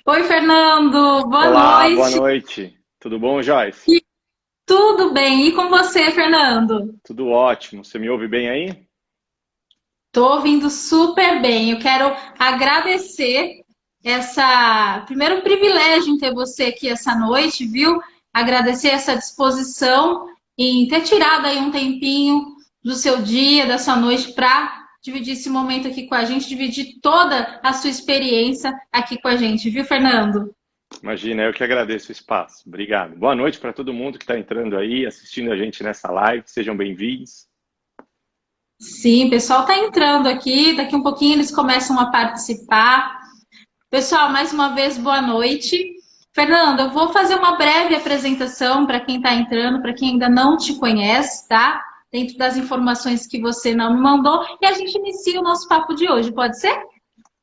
Oi, Fernando, boa Olá, boa noite. noite. Tudo bom, Joyce? Tudo bem? E com você, Fernando? Tudo ótimo. Você me ouve bem aí? Tô ouvindo super bem. Eu quero agradecer primeiro privilégio em ter você aqui essa noite, viu? Agradecer essa disposição em ter tirado aí um tempinho do seu dia, da sua noite para dividir esse momento aqui com a gente, dividir toda a sua experiência aqui com a gente, viu, Fernando? Imagina, eu que agradeço o espaço. Obrigado. Boa noite para todo mundo que está entrando aí, assistindo a gente nessa live. Sejam bem-vindos. Sim, o pessoal está entrando aqui, daqui um pouquinho eles começam a participar. Pessoal, mais uma vez, boa noite. Fernando, eu vou fazer uma breve apresentação para quem está entrando, para quem ainda não te conhece, tá? Dentro das informações que você não me mandou, e a gente inicia o nosso papo de hoje, pode ser?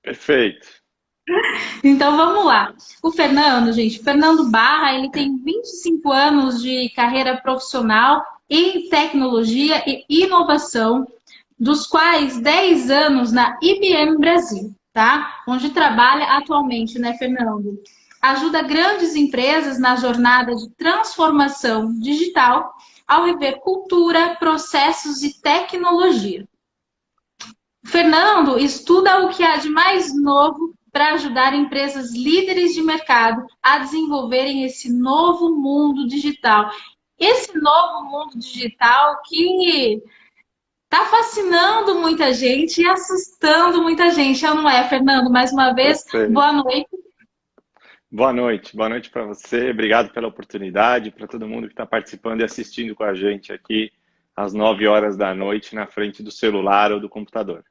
Perfeito. Então vamos lá. O Fernando, gente, Fernando Barra, ele tem 25 anos de carreira profissional em tecnologia e inovação, dos quais 10 anos na IBM Brasil, tá? Onde trabalha atualmente, né, Fernando? Ajuda grandes empresas na jornada de transformação digital ao rever cultura, processos e tecnologia. O Fernando estuda o que há de mais novo para ajudar empresas líderes de mercado a desenvolverem esse novo mundo digital. Esse novo mundo digital que tá fascinando muita gente e assustando muita gente, não é, Fernando? Mais uma vez, boa Perfeito. noite. Boa noite. Boa noite para você. Obrigado pela oportunidade, para todo mundo que está participando e assistindo com a gente aqui às 9 horas da noite na frente do celular ou do computador.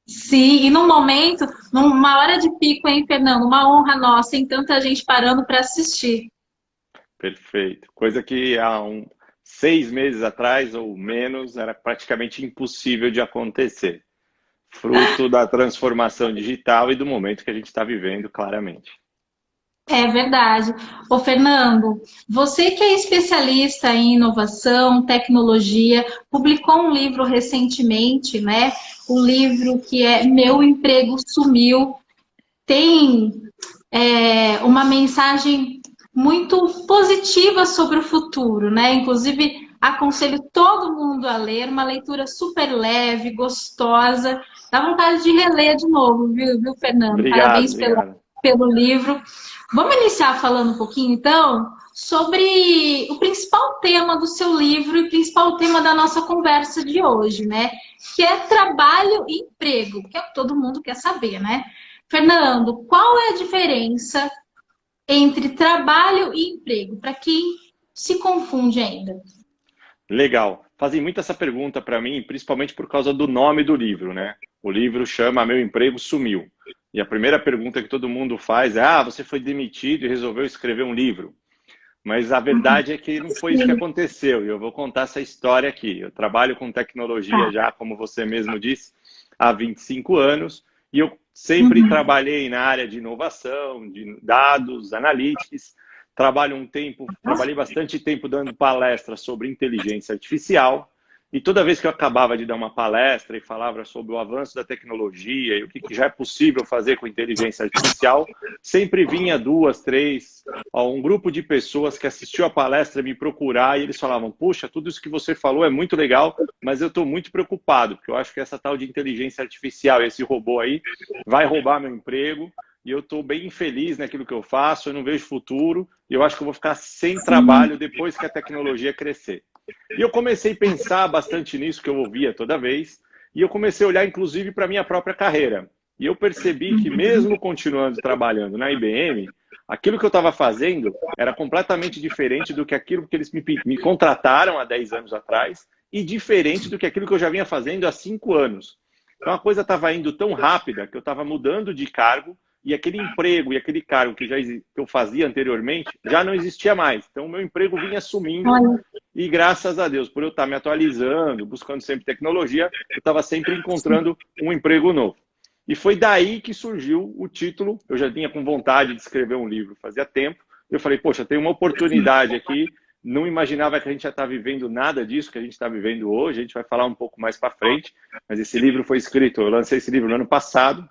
Sim, e num momento, numa hora de pico, hein, Fernando? Uma honra nossa, tem tanta gente parando para assistir. Perfeito. Coisa que há 6 meses atrás ou menos era praticamente impossível de acontecer. Fruto da transformação digital e do momento que a gente está vivendo, claramente. É verdade. Ô, Fernando, você que é especialista em inovação, tecnologia, publicou um livro recentemente, né? O livro que é Meu Emprego Sumiu. Tem uma mensagem muito positiva sobre o futuro, né? Inclusive, aconselho todo mundo a ler, uma leitura super leve, gostosa. Dá vontade de reler de novo, viu, Fernando? Obrigado, Parabéns obrigado. pelo livro. Vamos iniciar falando um pouquinho, então, sobre o principal tema do seu livro e o principal tema da nossa conversa de hoje, né? Que é trabalho e emprego, que é o que todo mundo quer saber, né? Fernando, qual é a diferença entre trabalho e emprego? Para quem se confunde ainda. Legal. Fazem muito essa pergunta para mim, principalmente por causa do nome do livro, né? O livro chama Meu Emprego Sumiu. E a primeira pergunta que todo mundo faz é: Ah, você foi demitido e resolveu escrever um livro. Mas a verdade é que não foi isso que Sim, aconteceu. E eu vou contar essa história aqui. Eu trabalho com tecnologia tá. já, como você mesmo disse, há 25 anos. E eu sempre Uhum. trabalhei na área de inovação, de dados, analytics. Trabalhei bastante tempo dando palestras sobre inteligência artificial. E toda vez que eu acabava de dar uma palestra e falava sobre o avanço da tecnologia e o que já é possível fazer com inteligência artificial, sempre vinha duas, três, um grupo de pessoas que assistiu a palestra me procurar e eles falavam: Puxa, tudo isso que você falou é muito legal, mas eu estou muito preocupado, porque eu acho que essa tal de inteligência artificial, esse robô aí, vai roubar meu emprego e eu estou bem infeliz naquilo que eu faço, eu não vejo futuro e eu acho que eu vou ficar sem Sim. trabalho depois que a tecnologia crescer. E eu comecei a pensar bastante nisso que eu ouvia toda vez, e eu comecei a olhar inclusive para a minha própria carreira. E eu percebi que mesmo continuando trabalhando na IBM, aquilo que eu estava fazendo era completamente diferente do que aquilo que eles me contrataram há 10 anos atrás e diferente do que aquilo que eu já vinha fazendo há 5 anos. Então a coisa estava indo tão rápida que eu estava mudando de cargo e aquele emprego e aquele cargo que eu fazia anteriormente já não existia mais. Então o meu emprego vinha sumindo Olha, e graças a Deus, por eu estar me atualizando, buscando sempre tecnologia, eu estava sempre encontrando um emprego novo. E foi daí que surgiu o título. Eu já vinha com vontade de escrever um livro fazia tempo. Eu falei, poxa, tem uma oportunidade aqui. Não imaginava que a gente já está vivendo nada disso que a gente está vivendo hoje. A gente vai falar um pouco mais para frente. Mas esse livro foi escrito, eu lancei esse livro no ano passado.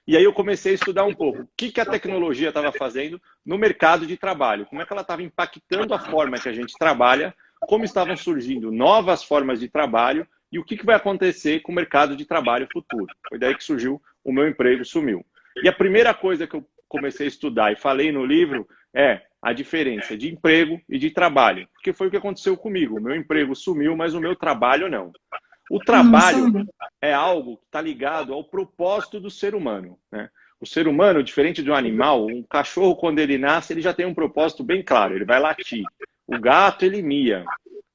E aí eu comecei a estudar um pouco o que a tecnologia estava fazendo no mercado de trabalho, como é que ela estava impactando a forma que a gente trabalha, como estavam surgindo novas formas de trabalho e o que vai acontecer com o mercado de trabalho futuro. Foi daí que surgiu o Meu Emprego Sumiu. E a primeira coisa que eu comecei a estudar e falei no livro é a diferença de emprego e de trabalho. Porque foi o que aconteceu comigo. O meu emprego sumiu, mas o meu trabalho não. O trabalho é algo que está ligado ao propósito do ser humano, né? O ser humano, diferente de um animal, um cachorro, quando ele nasce, ele já tem um propósito bem claro, ele vai latir. O gato, ele mia,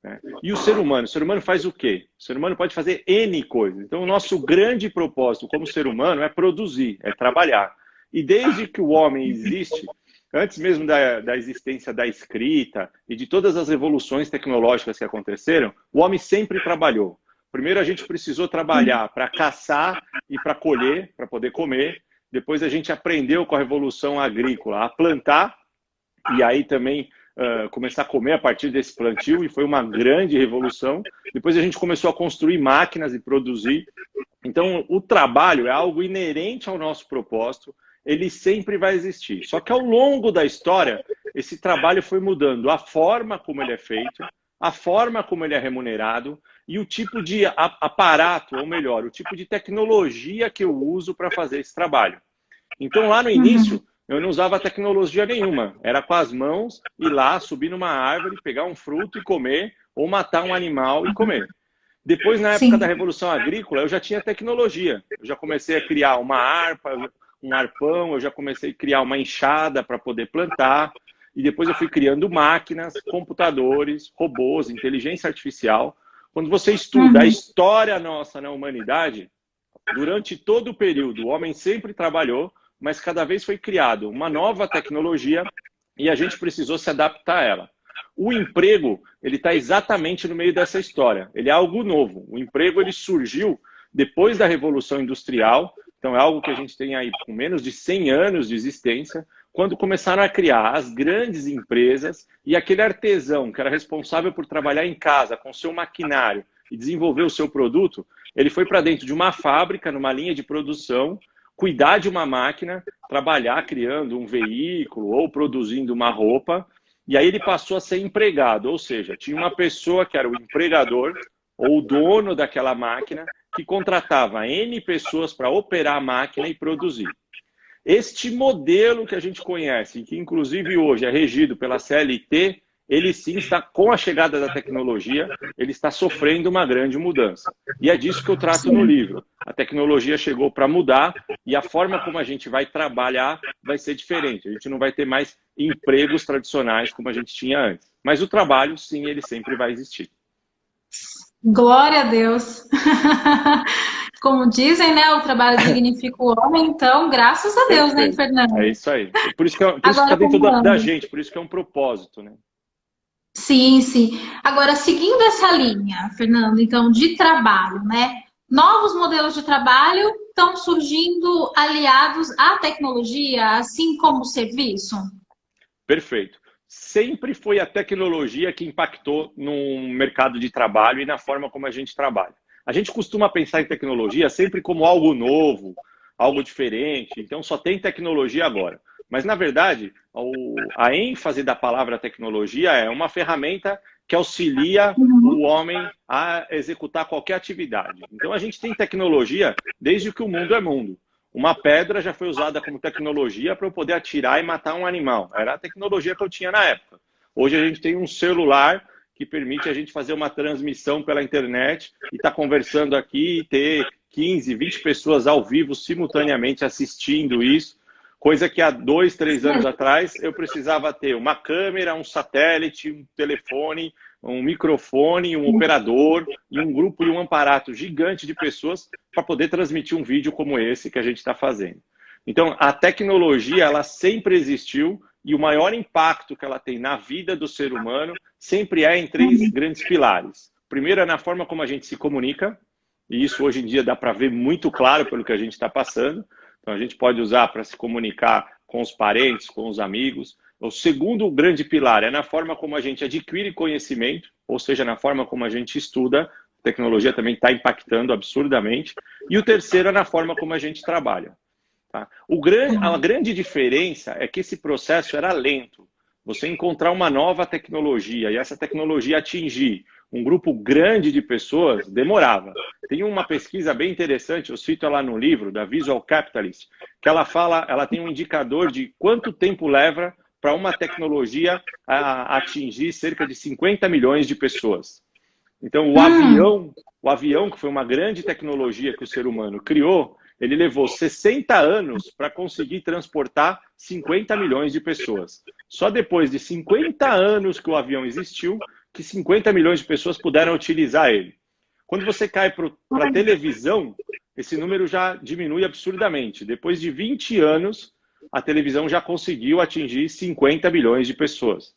né? E o ser humano faz o quê? O ser humano pode fazer N coisas. Então, o nosso grande propósito como ser humano é produzir, é trabalhar. E desde que o homem existe, antes mesmo da existência da escrita e de todas as revoluções tecnológicas que aconteceram, o homem sempre trabalhou. Primeiro a gente precisou trabalhar para caçar e para colher, para poder comer. Depois a gente aprendeu com a revolução agrícola a plantar e aí também começar a comer a partir desse plantio, e foi uma grande revolução. Depois a gente começou a construir máquinas e produzir. Então o trabalho é algo inerente ao nosso propósito, ele sempre vai existir. Só que ao longo da história, esse trabalho foi mudando a forma como ele é feito, a forma como ele é remunerado e o tipo de aparato, ou melhor, o tipo de tecnologia que eu uso para fazer esse trabalho. Então, lá no início, eu não usava tecnologia nenhuma. Era com as mãos, ir lá, subir numa árvore, pegar um fruto e comer, ou matar um animal e comer. Depois, na época da Revolução Agrícola, eu já tinha tecnologia. Eu já comecei a criar uma harpa, um arpão, eu já comecei a criar uma enxada para poder plantar. E depois eu fui criando máquinas, computadores, robôs, inteligência artificial. Quando você estuda a história nossa na humanidade, durante todo o período, o homem sempre trabalhou, mas cada vez foi criado uma nova tecnologia e a gente precisou se adaptar a ela. O emprego, ele está exatamente no meio dessa história. Ele é algo novo. O emprego, ele surgiu depois da Revolução Industrial, então é algo que a gente tem aí com menos de 100 anos de existência, quando começaram a criar as grandes empresas e aquele artesão que era responsável por trabalhar em casa com seu maquinário e desenvolver o seu produto, ele foi para dentro de uma fábrica, numa linha de produção, cuidar de uma máquina, trabalhar criando um veículo ou produzindo uma roupa, e aí ele passou a ser empregado, ou seja, tinha uma pessoa que era o empregador ou o dono daquela máquina que contratava N pessoas para operar a máquina e produzir. Este modelo que a gente conhece, que inclusive hoje é regido pela CLT, ele sim está, com a chegada da tecnologia, ele está sofrendo uma grande mudança. E é disso que eu trato no livro. A tecnologia chegou para mudar e a forma como a gente vai trabalhar vai ser diferente. A gente não vai ter mais empregos tradicionais como a gente tinha antes. Mas o trabalho, sim, ele sempre vai existir. Glória a Deus! Como dizem, né? O trabalho dignifica o homem, então, graças a Deus, né, Fernando? É isso aí. Por isso que está dentro da gente, por isso que é um propósito, né? Sim, sim. Agora, seguindo essa linha, Fernando, então, de trabalho, né? Novos modelos de trabalho estão surgindo aliados à tecnologia, assim como o serviço? Perfeito. Sempre foi a tecnologia que impactou no mercado de trabalho e na forma como a gente trabalha. A gente costuma pensar em tecnologia sempre como algo novo, algo diferente, então só tem tecnologia agora. Mas, na verdade, a ênfase da palavra tecnologia é uma ferramenta que auxilia o homem a executar qualquer atividade. Então, a gente tem tecnologia desde que o mundo é mundo. Uma pedra já foi usada como tecnologia para eu poder atirar e matar um animal. Era a tecnologia que eu tinha na época. Hoje a gente tem um celular que permite a gente fazer uma transmissão pela internet e estar conversando aqui e ter 15, 20 pessoas ao vivo simultaneamente assistindo isso. Coisa que há 2, 3 anos atrás eu precisava ter uma câmera, um satélite, um telefone, um microfone, um operador e um grupo e um aparato gigante de pessoas para poder transmitir um vídeo como esse que a gente está fazendo. Então, a tecnologia, ela sempre existiu e o maior impacto que ela tem na vida do ser humano sempre é em 3 grandes pilares. Primeiro é na forma como a gente se comunica, e isso hoje em dia dá para ver muito claro pelo que a gente está passando. Então, a gente pode usar para se comunicar com os parentes, com os amigos. O segundo grande pilar é na forma como a gente adquire conhecimento, ou seja, na forma como a gente estuda. A tecnologia também está impactando absurdamente. E o terceiro é na forma como a gente trabalha. Tá? A grande diferença é que esse processo era lento. Você encontrar uma nova tecnologia e essa tecnologia atingir um grupo grande de pessoas demorava. Tem uma pesquisa bem interessante, eu cito ela no livro, da Visual Capitalist, que ela tem um indicador de quanto tempo leva para uma tecnologia atingir cerca de 50 milhões de pessoas. Então, o avião, que foi uma grande tecnologia que o ser humano criou, ele levou 60 anos para conseguir transportar 50 milhões de pessoas. Só depois de 50 anos que o avião existiu, que 50 milhões de pessoas puderam utilizar ele. Quando você cai para a televisão, esse número já diminui absurdamente. Depois de 20 anos, a televisão já conseguiu atingir 50 milhões de pessoas.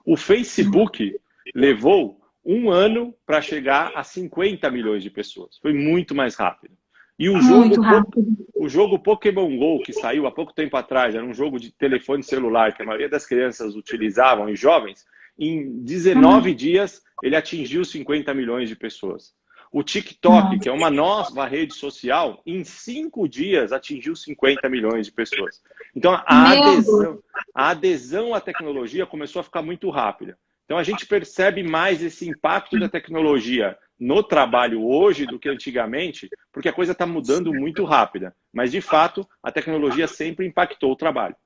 O Facebook levou 1 ano para chegar a 50 milhões de pessoas. Foi muito mais rápido. E o jogo Pokémon Go, que saiu há pouco tempo atrás, era um jogo de telefone celular que a maioria das crianças utilizavam, e jovens, em 19 dias ele atingiu 50 milhões de pessoas. O TikTok, que é uma nova rede social, em 5 dias atingiu 50 milhões de pessoas. Então a adesão à tecnologia começou a ficar muito rápida. Então a gente percebe mais esse impacto da tecnologia no trabalho hoje do que antigamente, porque a coisa está mudando muito rápida. Mas, de fato, a tecnologia sempre impactou o trabalho.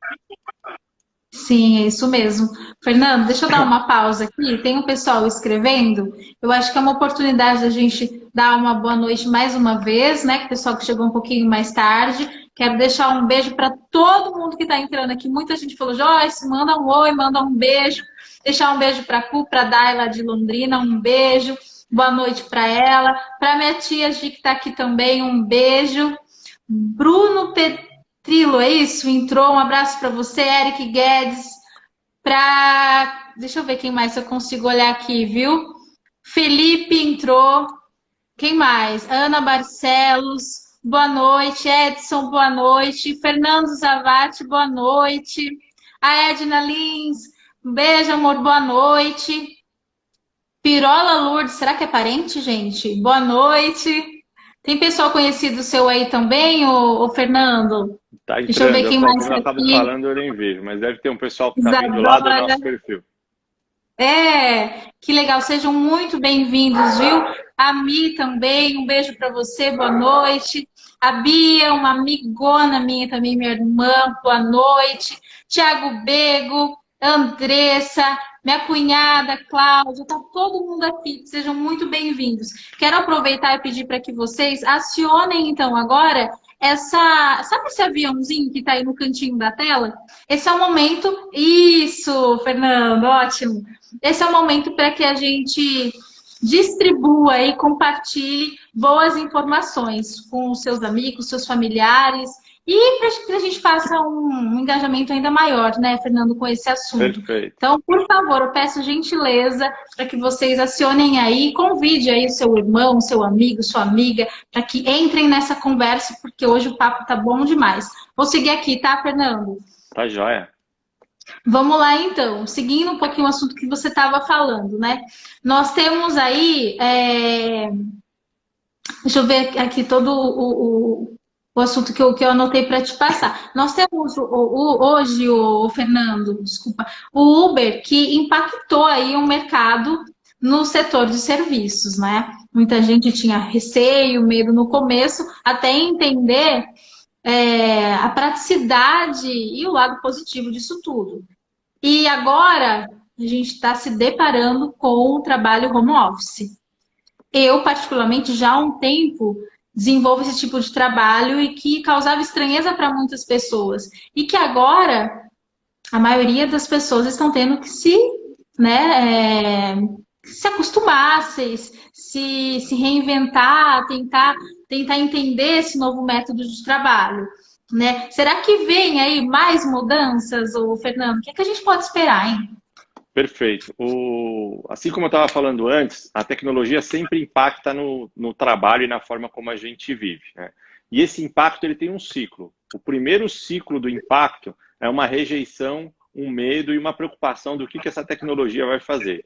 Sim, é isso mesmo. Fernando, deixa eu dar uma pausa aqui. Tem um pessoal escrevendo. Eu acho que é uma oportunidade da gente dar uma boa noite mais uma vez, né? Que o pessoal que chegou um pouquinho mais tarde. Quero deixar um beijo para todo mundo que está entrando aqui. Muita gente falou, Joyce, manda um oi, manda um beijo. Deixar um beijo para a Cu, para a Daila de Londrina, um beijo. Boa noite para ela. Para minha tia Gi, que está aqui também, um beijo. Bruno Petrilo, é isso? Entrou. Um abraço para você, Eric Guedes. Deixa eu ver quem mais eu consigo olhar aqui, viu? Felipe entrou. Quem mais? Ana Barcelos. Boa noite. Edson, boa noite. Fernando Zavati, boa noite. A Edna Lins. Um beijo, amor. Boa noite. Pirola Lourdes, será que é parente, gente? Boa noite. Tem pessoal conhecido seu aí também, ô Fernando? Tá entrando, Deixa eu ver quem mais como eu tá acabo aqui. falando, eu nem vejo, mas deve ter um pessoal que está vindo lá do nosso perfil. Que legal, sejam muito bem-vindos, viu? A Mi também, um beijo para você, boa noite. A Bia, uma amigona minha também, minha irmã, boa noite. Tiago Bego, Andressa, minha cunhada, Cláudia, tá todo mundo aqui, sejam muito bem-vindos. Quero aproveitar e pedir para que vocês acionem, então, agora, sabe esse aviãozinho que tá aí no cantinho da tela? Esse é o momento... Isso, Fernando, ótimo. Esse é o momento para que a gente distribua e compartilhe boas informações com os seus amigos, seus familiares, e para que a gente faça um engajamento ainda maior, né, Fernando, com esse assunto. Perfeito. Então, por favor, eu peço gentileza para que vocês acionem aí, convide aí o seu irmão, seu amigo, sua amiga, para que entrem nessa conversa, porque hoje o papo tá bom demais. Vou seguir aqui, tá, Fernando? Tá joia. Vamos lá, então. Seguindo um pouquinho o assunto que você estava falando, né? Nós temos aí... Deixa eu ver aqui todo o assunto que eu anotei para te passar. Nós temos hoje, o Fernando, desculpa, o Uber, que impactou aí o mercado no setor de serviços, né? Muita gente tinha receio, medo no começo, até entender a praticidade e o lado positivo disso tudo. E agora a gente está se deparando com o trabalho home office. Eu, particularmente, já há um tempo desenvolvo esse tipo de trabalho e que causava estranheza para muitas pessoas. E que agora a maioria das pessoas estão tendo que se acostumar, se reinventar, tentar entender esse novo método de trabalho. Né? Será que vem aí mais mudanças, ô Fernando? O que a gente pode esperar, hein? Perfeito. Assim como eu estava falando antes, a tecnologia sempre impacta no trabalho e na forma como a gente vive, né? E esse impacto ele tem um ciclo. O primeiro ciclo do impacto é uma rejeição, um medo e uma preocupação do que essa tecnologia vai fazer.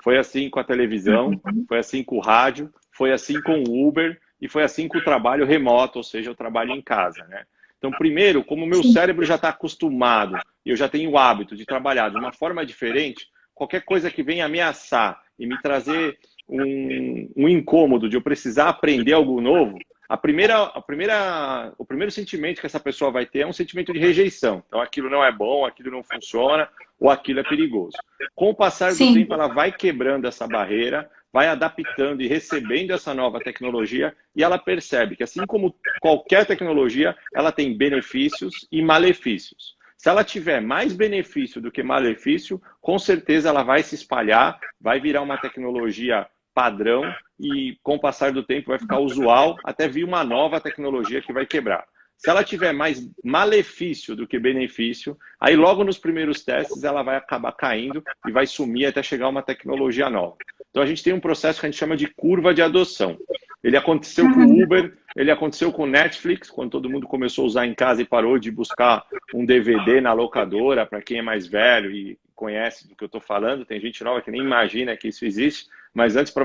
Foi assim com a televisão, foi assim com o rádio, foi assim com o Uber e foi assim com o trabalho remoto, ou seja, o trabalho em casa, né? Então, primeiro, como o meu cérebro já está acostumado e eu já tenho o hábito de trabalhar de uma forma diferente, qualquer coisa que venha ameaçar e me trazer um incômodo de eu precisar aprender algo novo, o primeiro sentimento que essa pessoa vai ter é um sentimento de rejeição. Então, aquilo não é bom, aquilo não funciona, ou aquilo é perigoso. Com o passar do tempo, ela vai quebrando essa barreira, vai adaptando e recebendo essa nova tecnologia, e ela percebe que, assim como qualquer tecnologia, ela tem benefícios e malefícios. Se ela tiver mais benefício do que malefício, com certeza ela vai se espalhar, vai virar uma tecnologia padrão e, com o passar do tempo, vai ficar usual até vir uma nova tecnologia que vai quebrar. Se ela tiver mais malefício do que benefício, aí logo nos primeiros testes ela vai acabar caindo e vai sumir até chegar uma tecnologia nova. Então a gente tem um processo que a gente chama de curva de adoção. Ele aconteceu com o Uber, ele aconteceu com o Netflix, quando todo mundo começou a usar em casa e parou de buscar um DVD na locadora, para quem é mais velho e conhece do que eu estou falando. Tem gente nova que nem imagina que isso existe, mas antes para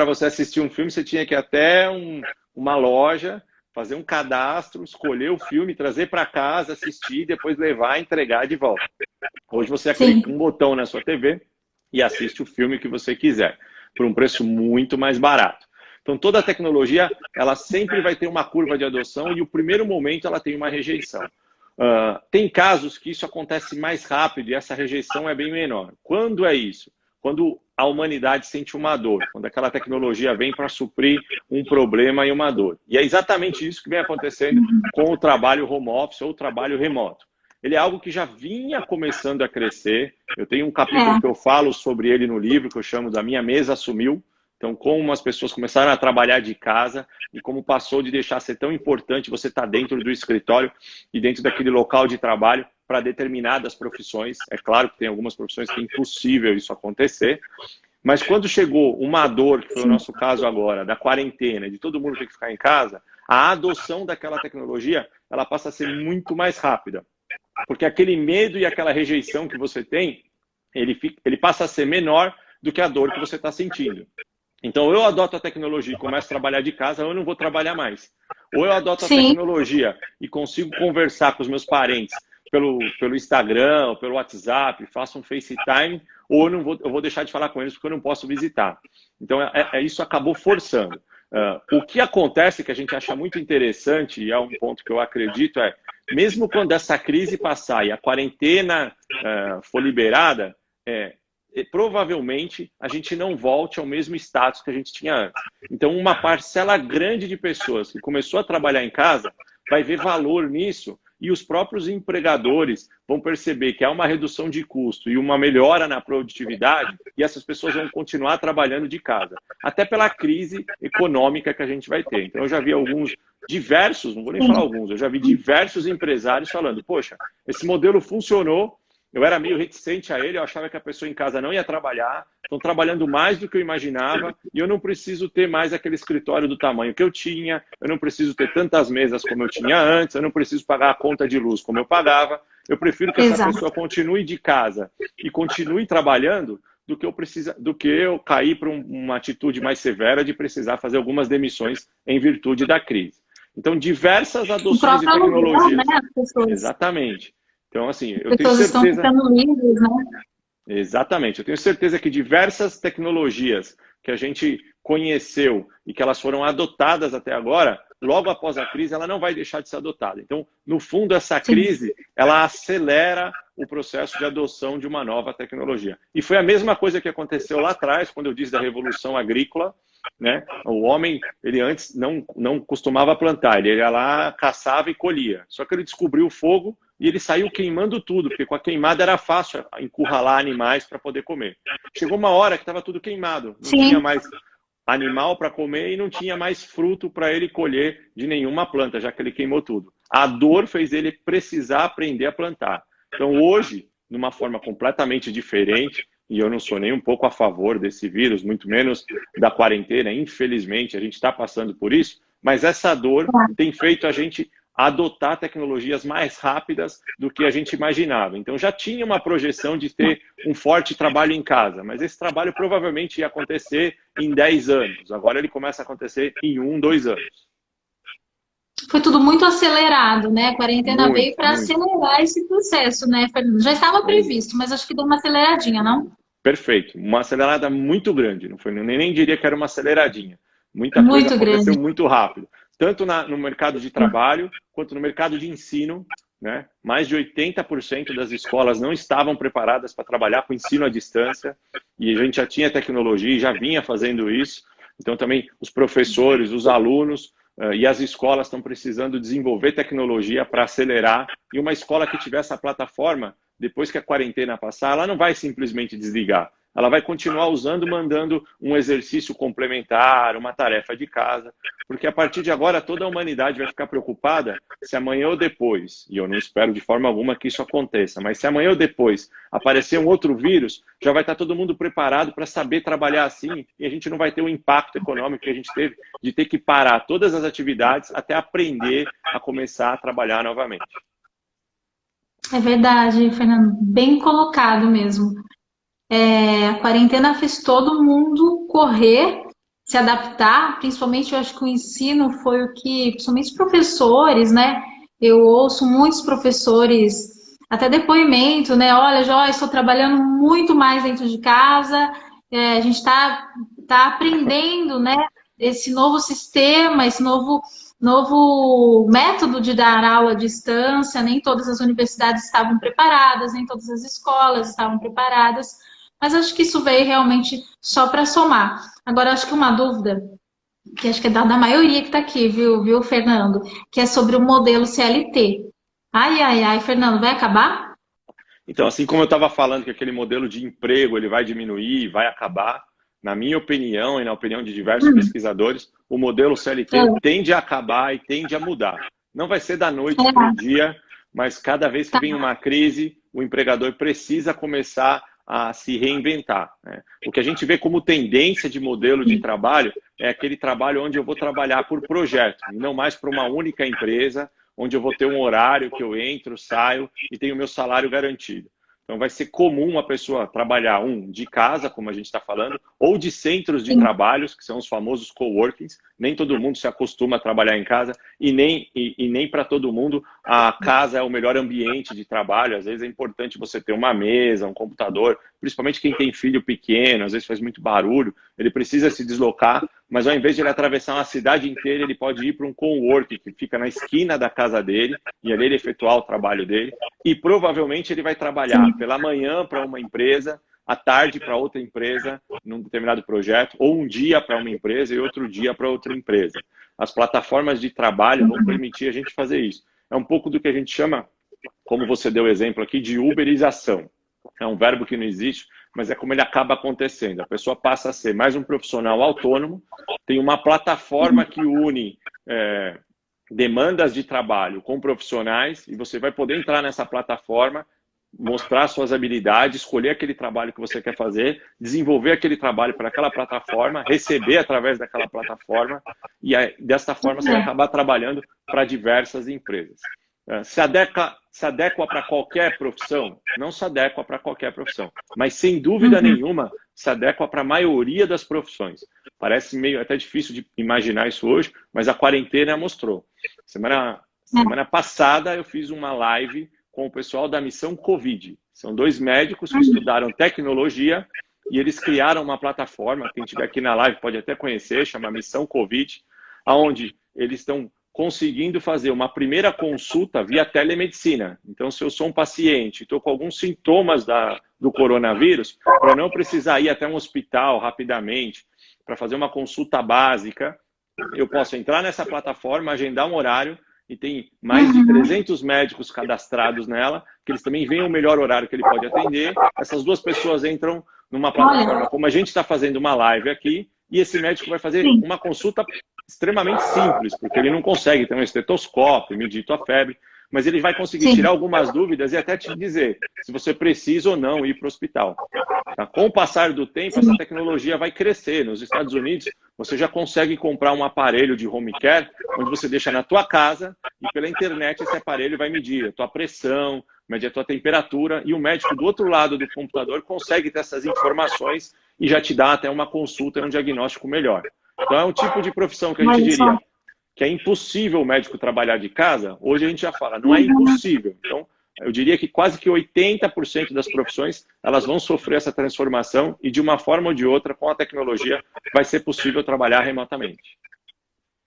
você assistir um filme, você tinha que ir até uma loja, fazer um cadastro, escolher o filme, trazer para casa, assistir, depois levar e entregar de volta. Hoje você clica um botão na sua TV e assiste o filme que você quiser, por um preço muito mais barato. Então, toda a tecnologia, ela sempre vai ter uma curva de adoção e o primeiro momento ela tem uma rejeição. Tem casos que isso acontece mais rápido e essa rejeição é bem menor. Quando é isso? Quando a humanidade sente uma dor, quando aquela tecnologia vem para suprir um problema e uma dor. E é exatamente isso que vem acontecendo com o trabalho home office ou o trabalho remoto. Ele é algo que já vinha começando a crescer. Eu tenho um capítulo que eu falo sobre ele no livro, que eu chamo da Minha Mesa Sumiu. Então, como as pessoas começaram a trabalhar de casa e como passou de deixar ser tão importante você estar dentro do escritório e dentro daquele local de trabalho para determinadas profissões. É claro que tem algumas profissões que é impossível isso acontecer, mas quando chegou uma dor, que foi o nosso caso agora, da quarentena, de todo mundo ter que ficar em casa, a adoção daquela tecnologia, ela passa a ser muito mais rápida. Porque aquele medo e aquela rejeição que você tem, ele passa a ser menor do que a dor que você está sentindo. Então, eu adoto a tecnologia e começo a trabalhar de casa, ou eu não vou trabalhar mais. Ou eu adoto a tecnologia e consigo conversar com os meus parentes pelo Instagram, pelo WhatsApp, faço um FaceTime, ou eu vou deixar de falar com eles porque eu não posso visitar. Então, isso acabou forçando. O que acontece, que a gente acha muito interessante, e é um ponto que eu acredito, mesmo quando essa crise passar e a quarentena for liberada, provavelmente a gente não volte ao mesmo status que a gente tinha antes. Então, uma parcela grande de pessoas que começou a trabalhar em casa vai ver valor nisso e os próprios empregadores vão perceber que há uma redução de custo e uma melhora na produtividade e essas pessoas vão continuar trabalhando de casa, até pela crise econômica que a gente vai ter. Então, eu já vi diversos, não vou nem falar alguns, eu já vi diversos empresários falando, poxa, esse modelo funcionou, eu era meio reticente a ele, eu achava que a pessoa em casa não ia trabalhar, estão trabalhando mais do que eu imaginava e eu não preciso ter mais aquele escritório do tamanho que eu tinha, eu não preciso ter tantas mesas como eu tinha antes, eu não preciso pagar a conta de luz como eu pagava, eu prefiro que essa pessoa continue de casa e continue trabalhando do que eu cair para uma atitude mais severa de precisar fazer algumas demissões em virtude da crise. Então, diversas adoções de tecnologia. Né, exatamente. Então, assim, eu tenho pessoas certeza... estão ficando livres, né? Exatamente. Eu tenho certeza que diversas tecnologias que a gente conheceu e que elas foram adotadas até agora, logo após a crise, ela não vai deixar de ser adotada. Então, no fundo, essa crise, ela acelera o processo de adoção de uma nova tecnologia. E foi a mesma coisa que aconteceu lá atrás, quando eu disse da Revolução Agrícola, né? O homem, ele antes não costumava plantar, ele ia lá, caçava e colhia. Só que ele descobriu o fogo e ele saiu queimando tudo, porque com a queimada era fácil encurralar animais para poder comer. Chegou uma hora que estava tudo queimado, não tinha mais animal para comer e não tinha mais fruto para ele colher de nenhuma planta, já que ele queimou tudo. A dor fez ele precisar aprender a plantar. Então hoje, numa forma completamente diferente, e eu não sou nem um pouco a favor desse vírus, muito menos da quarentena, infelizmente a gente está passando por isso, mas essa dor tem feito a gente adotar tecnologias mais rápidas do que a gente imaginava. Então já tinha uma projeção de ter um forte trabalho em casa, mas esse trabalho provavelmente ia acontecer em 10 anos. Agora ele começa a acontecer em 1, 2 anos. Foi tudo muito acelerado, né? A quarentena Muito, veio para muito. acelerar esse processo, né, Fernando? Já estava previsto, mas acho que deu uma aceleradinha, não? Perfeito. Uma acelerada muito grande. Não foi, nem diria que era uma aceleradinha. Muita coisa Muito grande. aconteceu muito rápido. Tanto no mercado de trabalho, quanto no mercado de ensino. Né? Mais de 80% das escolas não estavam preparadas para trabalhar com ensino à distância. E a gente já tinha tecnologia e já vinha fazendo isso. Então, também os professores, os alunos e as escolas estão precisando desenvolver tecnologia para acelerar. E uma escola que tiver essa plataforma, depois que a quarentena passar, ela não vai simplesmente desligar. Ela vai continuar usando, mandando um exercício complementar, uma tarefa de casa, porque a partir de agora toda a humanidade vai ficar preocupada se amanhã ou depois, e eu não espero de forma alguma que isso aconteça, mas se amanhã ou depois aparecer um outro vírus, já vai estar todo mundo preparado para saber trabalhar assim, e a gente não vai ter o impacto econômico que a gente teve de ter que parar todas as atividades até aprender a começar a trabalhar novamente. É verdade, Fernando, bem colocado mesmo. A quarentena fez todo mundo correr, se adaptar, principalmente eu acho que o ensino foi o que, principalmente os professores, né? Eu ouço muitos professores, até depoimento, né? Olha, Joyce, estou trabalhando muito mais dentro de casa, a gente tá aprendendo, né? Esse novo sistema, esse novo método de dar aula à distância, nem todas as universidades estavam preparadas, nem todas as escolas estavam preparadas. Mas acho que isso veio realmente só para somar. Agora, acho que uma dúvida, que acho que é da maioria que está aqui, viu, Fernando? Que é sobre o modelo CLT. Ai, ai, ai, Fernando, vai acabar? Então, assim como eu estava falando que aquele modelo de emprego ele vai diminuir, vai acabar, na minha opinião e na opinião de diversos Hum, pesquisadores, o modelo CLT tende a acabar e tende a mudar. Não vai ser da noite para o dia, mas cada vez que tá. vem uma crise, o empregador precisa começar a se reinventar. Né? O que a gente vê como tendência de modelo de trabalho é aquele trabalho onde eu vou trabalhar por projeto, e não mais para uma única empresa, onde eu vou ter um horário que eu entro, saio e tenho o meu salário garantido. Então, vai ser comum a pessoa trabalhar, de casa, como a gente está falando, ou de centros de Sim. trabalhos, que são os famosos coworkings. Nem todo mundo se acostuma a trabalhar em casa e nem para todo mundo a casa é o melhor ambiente de trabalho. Às vezes é importante você ter uma mesa, um computador, principalmente quem tem filho pequeno, às vezes faz muito barulho, ele precisa se deslocar, mas ao invés de ele atravessar uma cidade inteira, ele pode ir para um coworking que fica na esquina da casa dele e ali ele efetuar o trabalho dele. E provavelmente ele vai trabalhar pela manhã para uma empresa, à tarde para outra empresa, num determinado projeto, ou um dia para uma empresa e outro dia para outra empresa. As plataformas de trabalho vão permitir a gente fazer isso. É um pouco do que a gente chama, como você deu o exemplo aqui, de uberização. É um verbo que não existe, mas é como ele acaba acontecendo. A pessoa passa a ser mais um profissional autônomo, tem uma plataforma que une demandas de trabalho com profissionais e você vai poder entrar nessa plataforma, mostrar suas habilidades, escolher aquele trabalho que você quer fazer, desenvolver aquele trabalho para aquela plataforma, receber através daquela plataforma e aí, desta forma você vai acabar trabalhando para diversas empresas. Se adequa para qualquer profissão? Não se adequa para qualquer profissão, mas sem dúvida nenhuma se adequa para a maioria das profissões. Parece meio até difícil de imaginar isso hoje, mas a quarentena mostrou. Semana passada eu fiz uma live com o pessoal da Missão Covid. São 2 médicos que estudaram tecnologia e eles criaram uma plataforma, quem estiver aqui na live pode até conhecer, chama Missão Covid, onde eles estão conseguindo fazer uma primeira consulta via telemedicina. Então, se eu sou um paciente e estou com alguns sintomas do coronavírus, para não precisar ir até um hospital rapidamente, para fazer uma consulta básica, eu posso entrar nessa plataforma, agendar um horário, e tem mais de 300 médicos cadastrados nela, que eles também veem o melhor horário que ele pode atender. Essas 2 pessoas entram numa plataforma, como a gente está fazendo uma live aqui, e esse médico vai fazer uma consulta extremamente simples, porque ele não consegue ter um estetoscópio, medir tua febre, mas ele vai conseguir tirar algumas dúvidas e até te dizer se você precisa ou não ir para o hospital. Tá? Com o passar do tempo, essa tecnologia vai crescer. Nos Estados Unidos, você já consegue comprar um aparelho de home care, onde você deixa na tua casa e pela internet esse aparelho vai medir a tua pressão, medir a tua temperatura e o médico do outro lado do computador consegue ter essas informações e já te dá até uma consulta e um diagnóstico melhor. Então é um tipo de profissão que a gente diria, que é impossível o médico trabalhar de casa, hoje a gente já fala, não é impossível. Então, eu diria que quase que 80% das profissões, elas vão sofrer essa transformação e de uma forma ou de outra, com a tecnologia, vai ser possível trabalhar remotamente.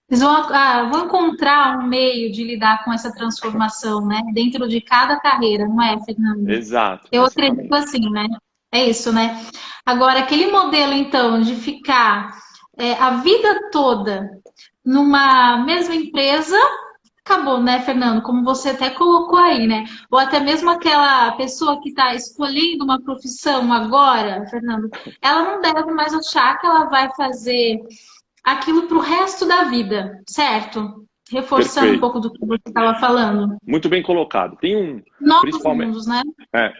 Eles vão encontrar um meio de lidar com essa transformação, né? Dentro de cada carreira, não é, Fernando? Exato, Eu acredito exatamente. assim, né? É isso, né? Agora, aquele modelo, então, de ficar a vida toda numa mesma empresa, acabou, né, Fernando? Como você até colocou aí, né? Ou até mesmo aquela pessoa que está escolhendo uma profissão agora, Fernando, ela não deve mais achar que ela vai fazer aquilo para o resto da vida, certo? Reforçando um Perfeito. pouco do que você estava falando. Muito bem colocado. Tem um, Novos principalmente, mundos, né?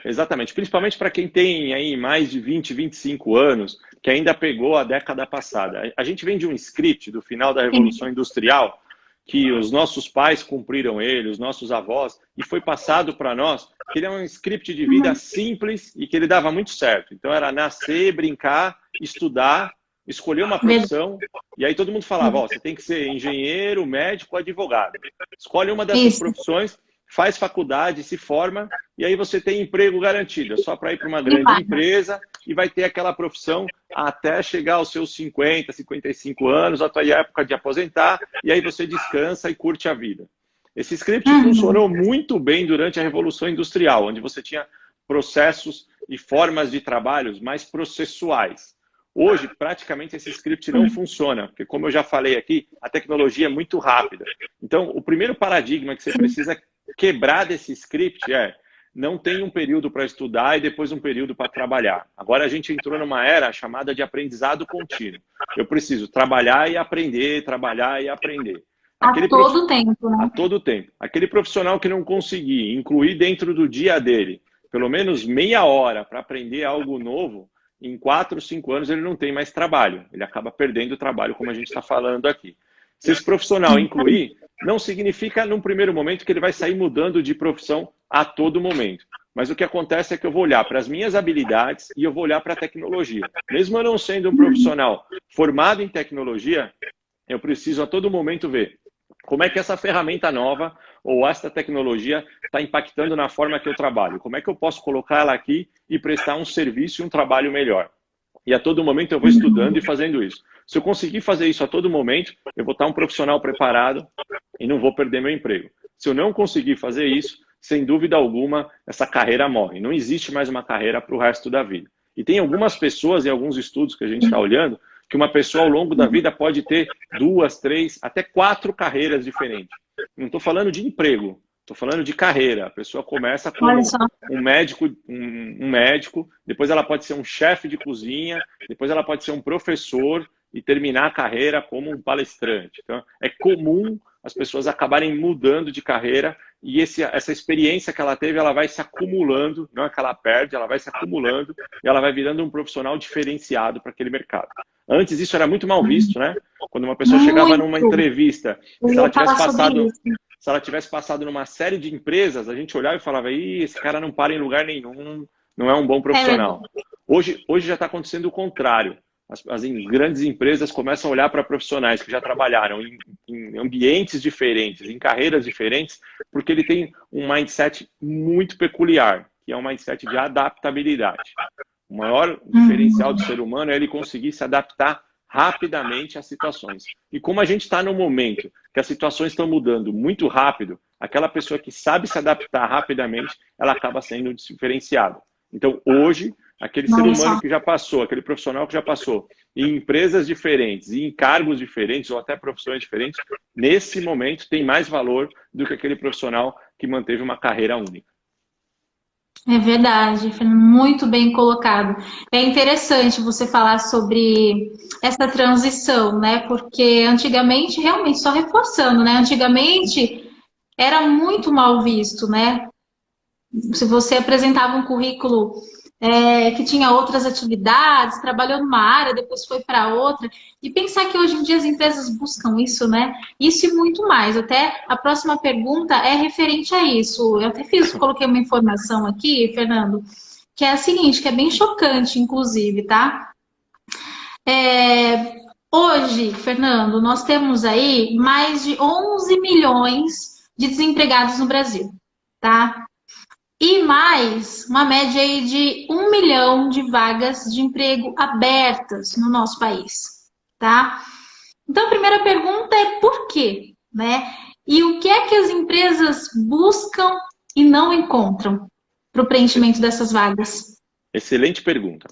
exatamente, principalmente para quem tem aí mais de 20, 25 anos, que ainda pegou a década passada. A gente vem de um script do final da Sim. Revolução Industrial, que os nossos pais cumpriram ele, os nossos avós, e foi passado para nós, que ele é um script de vida simples e que ele dava muito certo. Então era nascer, brincar, estudar, escolher uma profissão, e aí todo mundo falava, ó, você tem que ser engenheiro, médico, advogado. Escolhe uma dessas Isso. profissões, faz faculdade, se forma, e aí você tem emprego garantido. É só para ir para uma grande empresa e vai ter aquela profissão até chegar aos seus 50, 55 anos, a tua época de aposentar, e aí você descansa e curte a vida. Esse script funcionou muito bem durante a Revolução Industrial, onde você tinha processos e formas de trabalhos mais processuais. Hoje, praticamente, esse script não funciona, porque, como eu já falei aqui, a tecnologia é muito rápida. Então, o primeiro paradigma que você precisa quebrar desse script é não tem um período para estudar e depois um período para trabalhar. Agora a gente entrou numa era chamada de aprendizado contínuo. Eu preciso trabalhar e aprender, trabalhar e aprender. A todo tempo, né? A todo tempo. Aquele profissional que não conseguir incluir dentro do dia dele pelo menos meia hora para aprender algo novo, em 4, 5 anos ele não tem mais trabalho. Ele acaba perdendo o trabalho, como a gente está falando aqui. Se esse profissional incluir, não significa, num primeiro momento, que ele vai sair mudando de profissão a todo momento. Mas o que acontece é que eu vou olhar para as minhas habilidades e eu vou olhar para a tecnologia. Mesmo eu não sendo um profissional formado em tecnologia, eu preciso a todo momento ver como é que essa ferramenta nova ou esta tecnologia está impactando na forma que eu trabalho. Como é que eu posso colocar ela aqui e prestar um serviço e um trabalho melhor. E a todo momento eu vou estudando e fazendo isso. Se eu conseguir fazer isso a todo momento, eu vou estar um profissional preparado e não vou perder meu emprego. Se eu não conseguir fazer isso, sem dúvida alguma, essa carreira morre. Não existe mais uma carreira para o resto da vida. E tem algumas pessoas, em alguns estudos que a gente está olhando, que uma pessoa ao longo da vida pode ter 2, 3, até 4 carreiras diferentes. Não estou falando de emprego, estou falando de carreira. A pessoa começa como um médico, depois ela pode ser um chefe de cozinha, depois ela pode ser um professor e terminar a carreira como um palestrante. Então, é comum as pessoas acabarem mudando de carreira e essa experiência que ela teve, ela vai se acumulando, não é que ela perde, ela vai se acumulando e ela vai virando um profissional diferenciado para aquele mercado. Antes isso era muito mal visto, né? Quando uma pessoa chegava numa entrevista, se ela tivesse passado numa série de empresas, a gente olhava e falava, ih, esse cara não para em lugar nenhum, não é um bom profissional. Hoje já está acontecendo o contrário. As grandes empresas começam a olhar para profissionais que já trabalharam em ambientes diferentes, em carreiras diferentes, porque ele tem um mindset muito peculiar, que é um mindset de adaptabilidade. O maior diferencial do ser humano é ele conseguir se adaptar rapidamente às situações. E como a gente está no momento que as situações estão mudando muito rápido, aquela pessoa que sabe se adaptar rapidamente, ela acaba sendo diferenciada. Então, hoje, aquele ser humano que já passou, aquele profissional que já passou em empresas diferentes, em cargos diferentes ou até profissões diferentes, nesse momento tem mais valor do que aquele profissional que manteve uma carreira única. É verdade, muito bem colocado. É interessante você falar sobre essa transição, né? Porque antigamente, realmente, só reforçando, né? Antigamente era muito mal visto, né? Se você apresentava um currículo que tinha outras atividades, trabalhou numa área, depois foi para outra. E pensar que hoje em dia as empresas buscam isso, né? Isso e muito mais. Até a próxima pergunta é referente a isso. Eu até coloquei uma informação aqui, Fernando, que é a seguinte, que é bem chocante, inclusive, tá? Hoje, Fernando, nós temos aí mais de 11 milhões de desempregados no Brasil, tá? E mais uma média aí de 1 milhão de vagas de emprego abertas no nosso país, tá? Então, a primeira pergunta é por quê, né? E o que é que as empresas buscam e não encontram para o preenchimento dessas vagas? Excelente pergunta.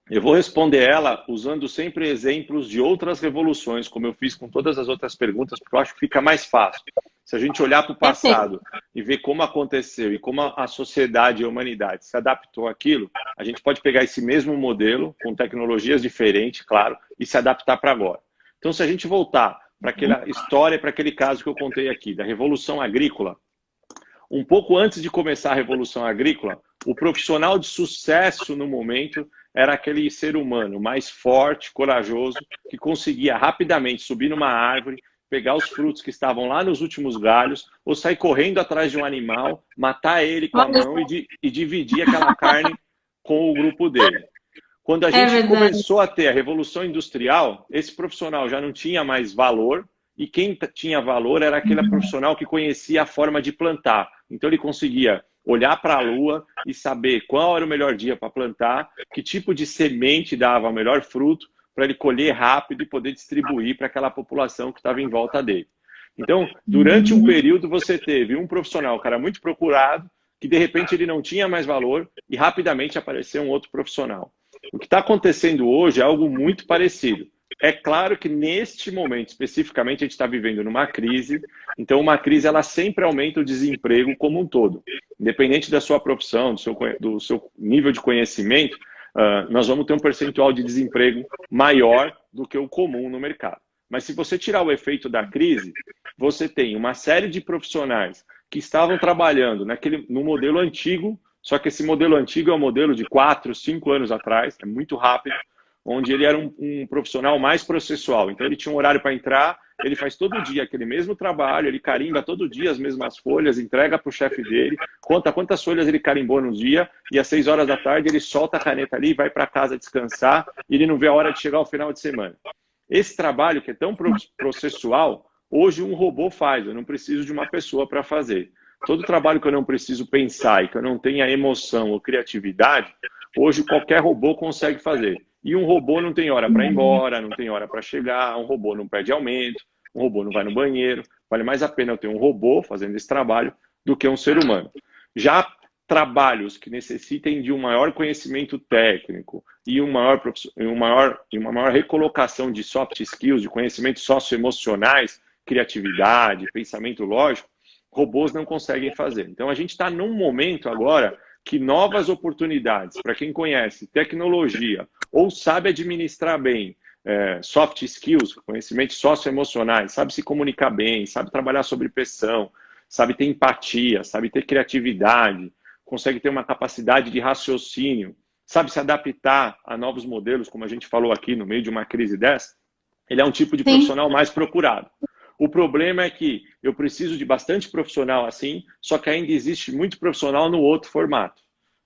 Eu vou responder ela usando sempre exemplos de outras revoluções, como eu fiz com todas as outras perguntas, porque eu acho que fica mais fácil. Se a gente olhar para o Perfeito. passado e ver como aconteceu e como a sociedade e a humanidade se adaptou àquilo, a gente pode pegar esse mesmo modelo, com tecnologias diferentes, claro, e se adaptar para agora. Então, se a gente voltar para aquela história, para aquele caso que eu contei aqui, da Revolução Agrícola, um pouco antes de começar a Revolução Agrícola, o profissional de sucesso no momento era aquele ser humano mais forte, corajoso, que conseguia rapidamente subir numa árvore, pegar os frutos que estavam lá nos últimos galhos, ou sair correndo atrás de um animal, matar ele com a Olha, mão e dividir aquela carne com o grupo dele. Quando a é gente verdade. começou a ter a Revolução Industrial, esse profissional já não tinha mais valor, e quem tinha valor era aquele profissional que conhecia a forma de plantar. Então ele conseguia olhar para a lua e saber qual era o melhor dia para plantar, que tipo de semente dava o melhor fruto, para ele colher rápido e poder distribuir para aquela população que estava em volta dele. Então, durante um período, você teve um profissional que era muito procurado, que de repente ele não tinha mais valor e rapidamente apareceu um outro profissional. O que está acontecendo hoje é algo muito parecido. É claro que neste momento, especificamente, a gente está vivendo numa crise, então uma crise ela sempre aumenta o desemprego como um todo. Independente da sua profissão, do seu nível de conhecimento, nós vamos ter um percentual de desemprego maior do que o comum no mercado. Mas se você tirar o efeito da crise, você tem uma série de profissionais que estavam trabalhando no modelo antigo, só que esse modelo antigo é um modelo de 4, 5 anos atrás, é muito rápido, onde ele era um profissional mais processual. Então ele tinha um horário para entrar, ele faz todo dia aquele mesmo trabalho, ele carimba todo dia as mesmas folhas, entrega para o chefe dele, conta quantas folhas ele carimbou no dia, e às 6 horas da tarde ele solta a caneta ali, vai para casa descansar, e ele não vê a hora de chegar ao final de semana. Esse trabalho que é tão processual, hoje um robô faz, eu não preciso de uma pessoa para fazer. Todo trabalho que eu não preciso pensar e que eu não tenha emoção ou criatividade, hoje qualquer robô consegue fazer. E um robô não tem hora para ir embora, não tem hora para chegar, um robô não pede aumento, um robô não vai no banheiro. Vale mais a pena eu ter um robô fazendo esse trabalho do que um ser humano. Já trabalhos que necessitem de um maior conhecimento técnico e uma maior recolocação de soft skills, de conhecimentos socioemocionais, criatividade, pensamento lógico, robôs não conseguem fazer. Então a gente está num momento agora que novas oportunidades, para quem conhece tecnologia ou sabe administrar bem soft skills, conhecimentos socioemocionais, sabe se comunicar bem, sabe trabalhar sob pressão, sabe ter empatia, sabe ter criatividade, consegue ter uma capacidade de raciocínio, sabe se adaptar a novos modelos, como a gente falou aqui no meio de uma crise dessa, ele é um tipo de Sim. profissional mais procurado. O problema é que eu preciso de bastante profissional assim, só que ainda existe muito profissional no outro formato.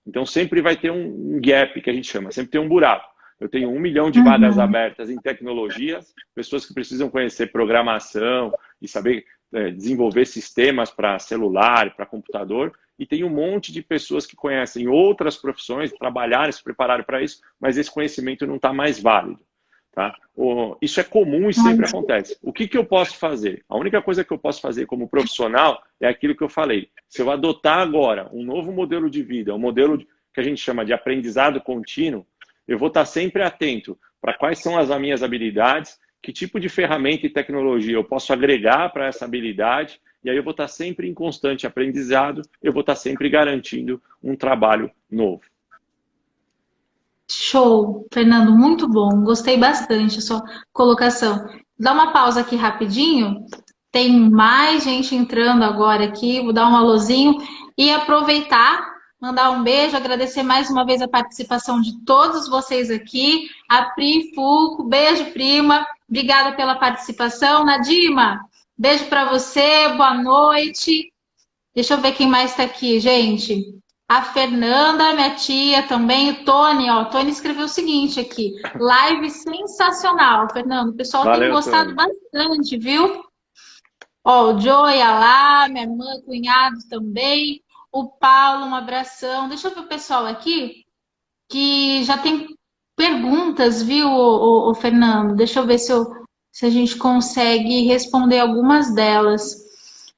Então sempre vai ter um gap, que a gente chama, sempre tem um buraco. Eu tenho 1 milhão de vagas abertas em tecnologias, pessoas que precisam conhecer programação e saber desenvolver sistemas para celular, para computador, e tem um monte de pessoas que conhecem outras profissões, trabalharam, se prepararam para isso, mas esse conhecimento não está mais válido. Tá? Isso é comum e sempre acontece. O que eu posso fazer? A única coisa que eu posso fazer como profissional é aquilo que eu falei. Se eu adotar agora um novo modelo de vida, um modelo que a gente chama de aprendizado contínuo, eu vou estar sempre atento para quais são as minhas habilidades, que tipo de ferramenta e tecnologia eu posso agregar para essa habilidade, e aí eu vou estar sempre em constante aprendizado, eu vou estar sempre garantindo um trabalho novo. Show, Fernando, muito bom. Gostei bastante da sua colocação. Dá uma pausa aqui rapidinho. Tem mais gente entrando agora aqui. Vou dar um alôzinho e aproveitar, mandar um beijo, agradecer mais uma vez a participação de todos vocês aqui. A Pri Fulco, beijo, prima. Obrigada pela participação. Nadima, beijo para você, boa noite. Deixa eu ver quem mais está aqui, gente. A Fernanda, minha tia também, o Tony, ó, o Tony escreveu o seguinte aqui, live sensacional, Fernando, o pessoal tem Valeu, gostado Tony. bastante, viu? Ó, o Joey, a lá, minha irmã, cunhado também, o Paulo, um abração. Deixa eu ver o pessoal aqui, que já tem perguntas, viu, o Fernando? Deixa eu ver se a gente consegue responder algumas delas.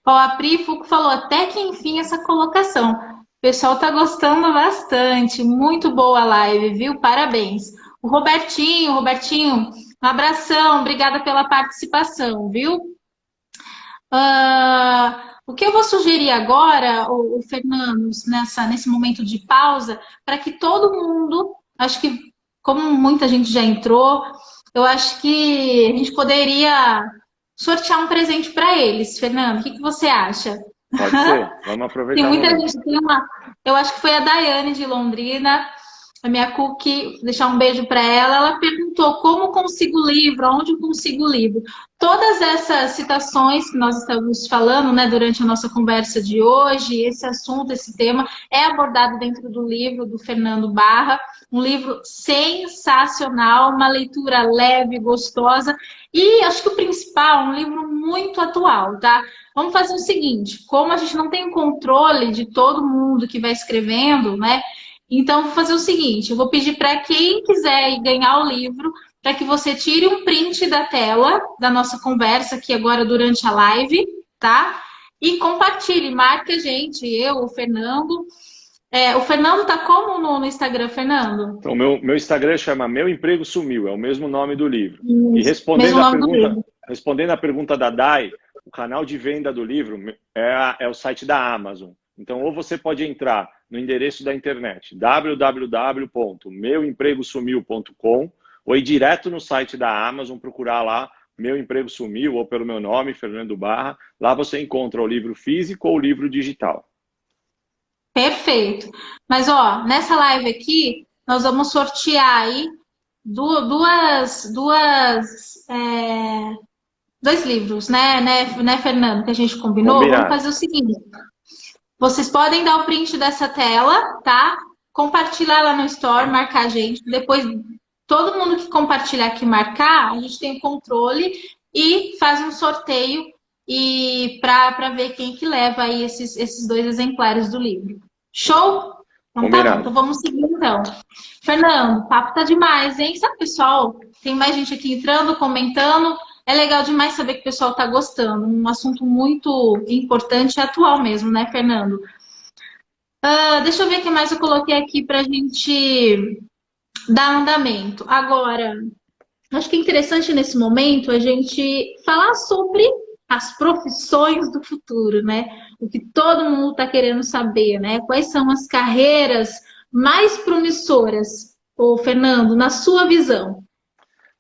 Ó, a Pri Fuco falou, até que enfim essa colocação. O pessoal tá gostando bastante. Muito boa a live, viu? Parabéns. Robertinho, um abração. Obrigada pela participação, viu? O que eu vou sugerir agora, o Fernando, nesse momento de pausa, para que todo mundo, acho que como muita gente já entrou, eu acho que a gente poderia sortear um presente para eles. Fernando, o que você acha? Pode ser. Vamos Tem aproveitar o muita momento. gente, eu acho que foi a Daiane de Londrina, a minha cookie, deixar um beijo para ela. Ela perguntou como consigo livro, onde eu consigo livro. Todas essas citações que nós estamos falando, né, durante a nossa conversa de hoje, esse assunto, esse tema, é abordado dentro do livro do Fernando Barra, um livro sensacional, uma leitura leve, gostosa e acho que o principal, um livro muito atual, tá? Vamos fazer o seguinte, como a gente não tem o controle de todo mundo que vai escrevendo, né? Então, vou fazer o seguinte, eu vou pedir para quem quiser ir ganhar o livro, para que você tire um print da tela da nossa conversa aqui agora durante a live, tá? E compartilhe, marque a gente, eu, o Fernando. O Fernando tá como no Instagram, Fernando? Então, meu Instagram chama Meu Emprego Sumiu, é o mesmo nome do livro. E Isso, mesmo nome do livro. respondendo a pergunta da Dai, o canal de venda do livro é o site da Amazon. Então, ou você pode entrar no endereço da internet www.meuempregosumiu.com ou ir direto no site da Amazon, procurar lá Meu Emprego Sumiu ou pelo meu nome, Fernando Barra. Lá você encontra o livro físico ou o livro digital. Perfeito. Mas, ó, nessa live aqui, nós vamos sortear aí dois livros, né, Fernando, que a gente combinou? Vamos Combinado. fazer o seguinte. Vocês podem dar o print dessa tela, tá? Compartilhar lá no Store, marcar a gente. Depois, todo mundo que compartilhar aqui marcar, a gente tem o controle e faz um sorteio e para ver quem que leva aí esses dois exemplares do livro. Show? Então tá bom, Combinado. então vamos seguir então. Fernando, o papo tá demais, hein? Sabe, pessoal? Tem mais gente aqui entrando, comentando. É legal demais saber que o pessoal tá gostando. Um assunto muito importante e atual mesmo, né, Fernando? Deixa eu ver o que mais eu coloquei aqui pra gente dar andamento. Agora, acho que é interessante nesse momento a gente falar sobre as profissões do futuro, né? O que todo mundo está querendo saber, né? Quais são as carreiras mais promissoras, ô Fernando, na sua visão?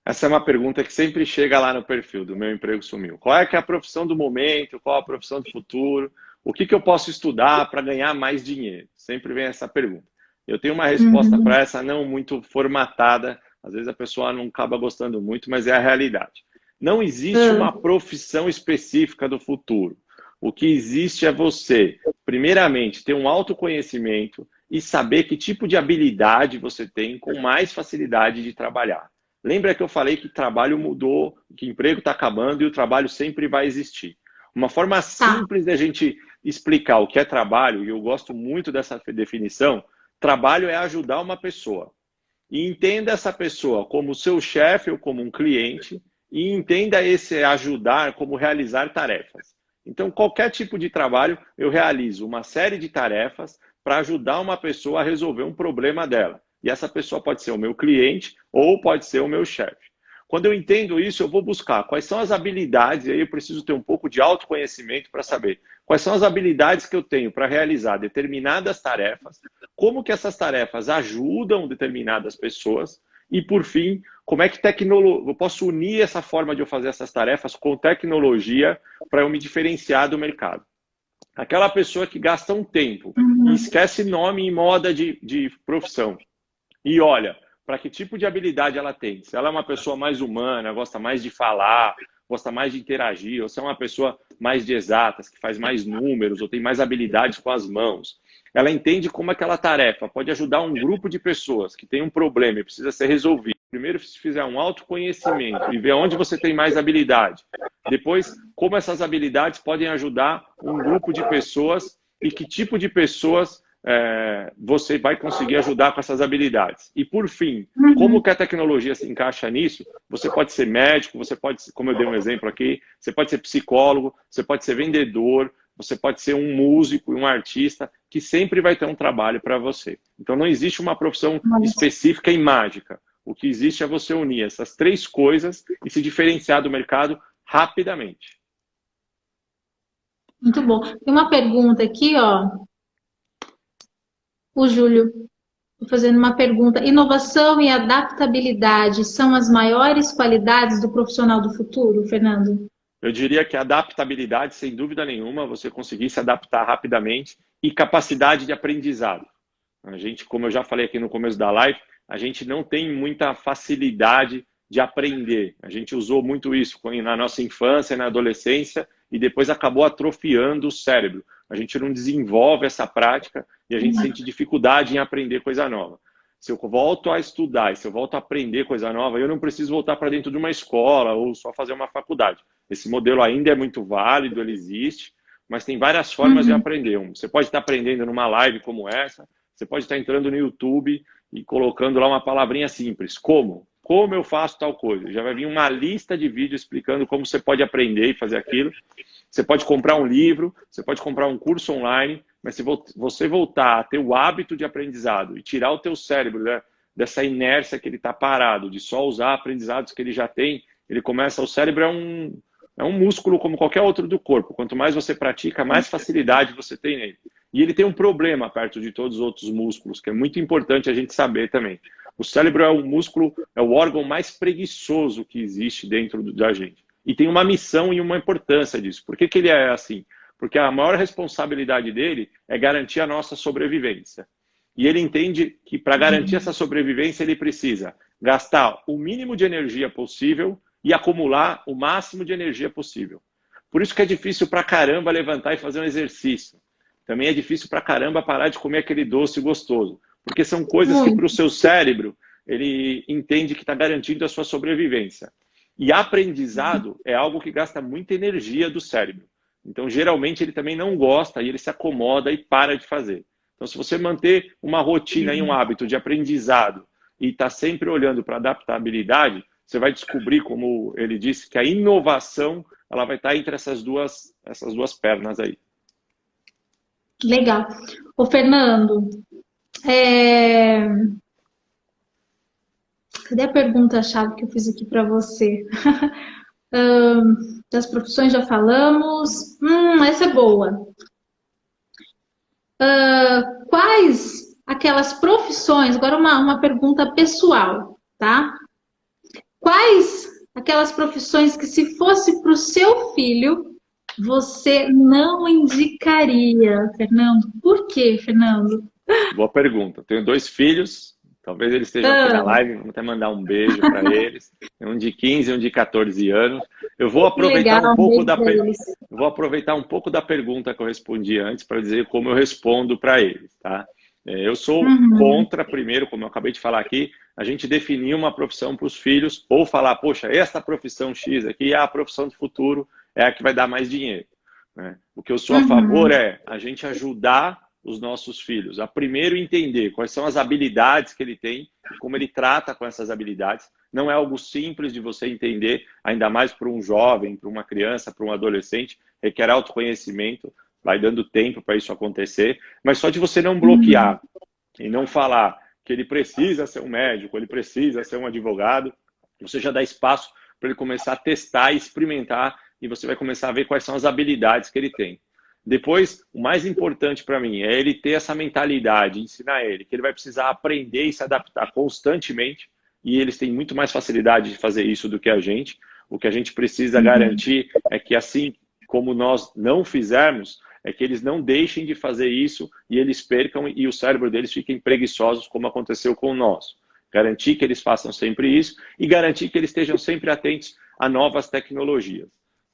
Essa é uma pergunta que sempre chega lá no perfil do Meu Emprego Sumiu. Qual é que é a profissão do momento? Qual a profissão do futuro? O que eu posso estudar para ganhar mais dinheiro? Sempre vem essa pergunta. Eu tenho uma resposta Uhum. para essa não muito formatada. Às vezes a pessoa não acaba gostando muito, mas é a realidade. Não existe uma profissão específica do futuro. O que existe é você, primeiramente, ter um autoconhecimento e saber que tipo de habilidade você tem com mais facilidade de trabalhar. Lembra que eu falei que trabalho mudou, que emprego está acabando e o trabalho sempre vai existir. Uma forma Tá. simples da gente explicar o que é trabalho, e eu gosto muito dessa definição, trabalho é ajudar uma pessoa. E entenda essa pessoa como seu chefe ou como um cliente, e entenda esse ajudar como realizar tarefas. Então, qualquer tipo de trabalho, eu realizo uma série de tarefas para ajudar uma pessoa a resolver um problema dela. E essa pessoa pode ser o meu cliente ou pode ser o meu chefe. Quando eu entendo isso, eu vou buscar quais são as habilidades, e aí eu preciso ter um pouco de autoconhecimento para saber quais são as habilidades que eu tenho para realizar determinadas tarefas, como que essas tarefas ajudam determinadas pessoas e, por fim, como é que eu posso unir essa forma de eu fazer essas tarefas com tecnologia para eu me diferenciar do mercado. Aquela pessoa que gasta um tempo e esquece nome e moda de profissão. E olha, para que tipo de habilidade ela tem. Se ela é uma pessoa mais humana, gosta mais de falar, gosta mais de interagir, ou se é uma pessoa mais de exatas, que faz mais números, ou tem mais habilidades com as mãos. ela entende como aquela tarefa pode ajudar um grupo de pessoas que tem um problema e precisa ser resolvido. Primeiro, se fizer um autoconhecimento e ver onde você tem mais habilidade. Depois, como essas habilidades podem ajudar um grupo de pessoas e que tipo de pessoas você vai conseguir ajudar com essas habilidades. E, por fim, como que a tecnologia se encaixa nisso? Você pode ser médico, você pode, como eu dei um exemplo aqui, você pode ser psicólogo, você pode ser vendedor, você pode ser um músico e um artista que sempre vai ter um trabalho para você. Então, não existe uma profissão específica e mágica. O que existe é você unir essas três coisas e se diferenciar do mercado rapidamente. Muito bom. Tem uma pergunta aqui, ó. O Júlio fazendo uma pergunta. Inovação e adaptabilidade são as maiores qualidades do profissional do futuro, Fernando? Eu diria que adaptabilidade, sem dúvida nenhuma, você conseguir se adaptar rapidamente e capacidade de aprendizado. A gente, como eu já falei aqui no começo da live, a gente não tem muita facilidade de aprender. A gente usou muito isso na nossa infância, na adolescência, e depois acabou atrofiando o cérebro. A gente não desenvolve essa prática e a gente sente dificuldade em aprender coisa nova. Se eu volto a estudar e se eu volto a aprender coisa nova, eu não preciso voltar para dentro de uma escola ou só fazer uma faculdade. Esse modelo ainda é muito válido, ele existe, mas tem várias formas de aprender. Você pode estar aprendendo numa live como essa, você pode estar entrando no YouTube e colocando lá uma palavrinha simples. Como? Como eu faço tal coisa? Já vai vir uma lista de vídeos explicando como você pode aprender e fazer aquilo. Você pode comprar um livro, você pode comprar um curso online, mas se você voltar a ter o hábito de aprendizado e tirar o teu cérebro, né, dessa inércia que ele está parado, de só usar aprendizados que ele já tem, ele começa, o cérebro é um músculo como qualquer outro do corpo. Quanto mais você pratica, mais facilidade você tem nele. E ele tem um problema perto de todos os outros músculos, que é muito importante a gente saber também. O cérebro é o músculo, é o órgão mais preguiçoso que existe dentro da gente. E tem uma missão e uma importância disso. Por que ele é assim? Porque a maior responsabilidade dele é garantir a nossa sobrevivência. E ele entende que para garantir essa sobrevivência ele precisa gastar o mínimo de energia possível e acumular o máximo de energia possível. Por isso que é difícil pra caramba levantar e fazer um exercício. Também é difícil pra caramba parar de comer aquele doce gostoso. Porque são coisas que para o seu cérebro ele entende que está garantindo a sua sobrevivência. E aprendizado é algo que gasta muita energia do cérebro. Então, geralmente, ele também não gosta e ele se acomoda e para de fazer. Então, se você manter uma rotina e um hábito de aprendizado e está sempre olhando para a adaptabilidade, você vai descobrir, como ele disse, que a inovação ela vai estar entre essas duas pernas aí. Legal. Ô, Fernando, cadê a pergunta-chave que eu fiz aqui para você? Das profissões já falamos. Essa é boa. Quais aquelas profissões? Agora uma pergunta pessoal, tá? Quais aquelas profissões que se fosse para o seu filho, você não indicaria, Fernando? Por quê, Fernando? Boa pergunta. Tenho 2 filhos. Talvez eles estejam aqui na live, vamos até mandar um beijo para eles. Um de 15 e um de 14 anos. Eu vou aproveitar um pouco da pergunta que eu respondi antes para dizer como eu respondo para eles, tá? Eu sou contra, primeiro, como eu acabei de falar aqui, a gente definir uma profissão para os filhos ou falar, poxa, essa profissão X aqui é a profissão do futuro, é a que vai dar mais dinheiro, né? O que eu sou a favor é a gente ajudar os nossos filhos a primeiro entender quais são as habilidades que ele tem e como ele trata com essas habilidades. Não é algo simples de você entender, ainda mais para um jovem, para uma criança, para um adolescente, requer autoconhecimento, vai dando tempo para isso acontecer, mas só de você não bloquear e não falar que ele precisa ser um médico, ele precisa ser um advogado, você já dá espaço para ele começar a testar e experimentar e você vai começar a ver quais são as habilidades que ele tem. Depois, o mais importante para mim é ele ter essa mentalidade, ensinar ele que ele vai precisar aprender e se adaptar constantemente, e eles têm muito mais facilidade de fazer isso do que a gente. O que a gente precisa garantir é que, assim como nós não fizermos, é que eles não deixem de fazer isso e eles percam e o cérebro deles fiquem preguiçosos, como aconteceu com o nosso. Garantir que eles façam sempre isso e garantir que eles estejam sempre atentos a novas tecnologias.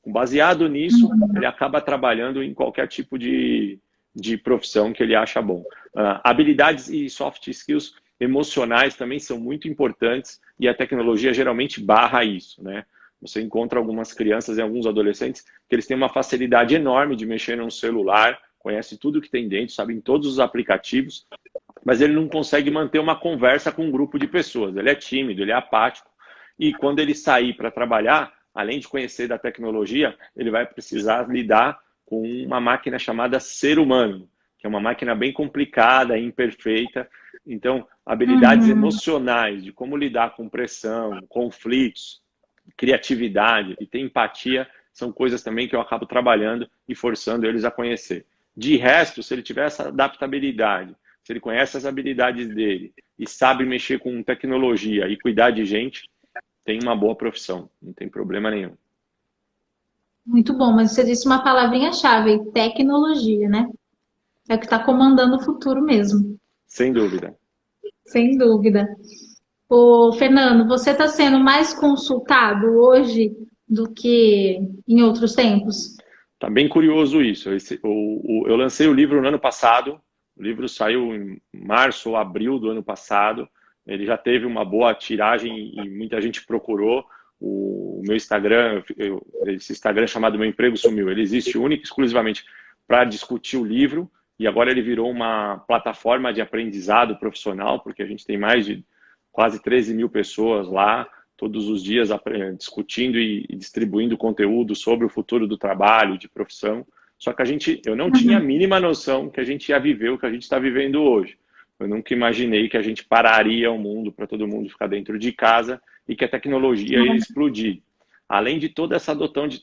Baseado nisso, ele acaba trabalhando em qualquer tipo de de profissão que ele acha bom. Habilidades e soft skills emocionais também são muito importantes e a tecnologia geralmente barra isso, né? Você encontra algumas crianças e alguns adolescentes que eles têm uma facilidade enorme de mexer num celular, conhece tudo que tem dentro, sabem todos os aplicativos, mas ele não consegue manter uma conversa com um grupo de pessoas. Ele é tímido, ele é apático. E quando ele sair para trabalhar, além de conhecer da tecnologia, ele vai precisar lidar com uma máquina chamada ser humano, que é uma máquina bem complicada, imperfeita. Então, habilidades emocionais, de como lidar com pressão, conflitos, criatividade e ter empatia, são coisas também que eu acabo trabalhando e forçando eles a conhecer. De resto, se ele tiver essa adaptabilidade, se ele conhece as habilidades dele e sabe mexer com tecnologia e cuidar de gente, tem uma boa profissão, não tem problema nenhum. Muito bom, mas você disse uma palavrinha-chave, tecnologia, né? É o que está comandando o futuro mesmo. Sem dúvida. Sem dúvida. Ô, Fernando, você está sendo mais consultado hoje do que em outros tempos? Tá bem curioso isso. Eu lancei o livro no ano passado, o livro saiu em março ou abril do ano passado, ele já teve uma boa tiragem e muita gente procurou. O meu Instagram, esse Instagram chamado Meu Emprego Sumiu, ele existe único e exclusivamente para discutir o livro e agora ele virou uma plataforma de aprendizado profissional, porque a gente tem mais de quase 13 mil pessoas lá, todos os dias discutindo e distribuindo conteúdo sobre o futuro do trabalho, de profissão. Só que eu não tinha a mínima noção que a gente ia viver o que a gente está vivendo hoje. Eu nunca imaginei que a gente pararia o mundo para todo mundo ficar dentro de casa e que a tecnologia ia explodir. Além de toda essa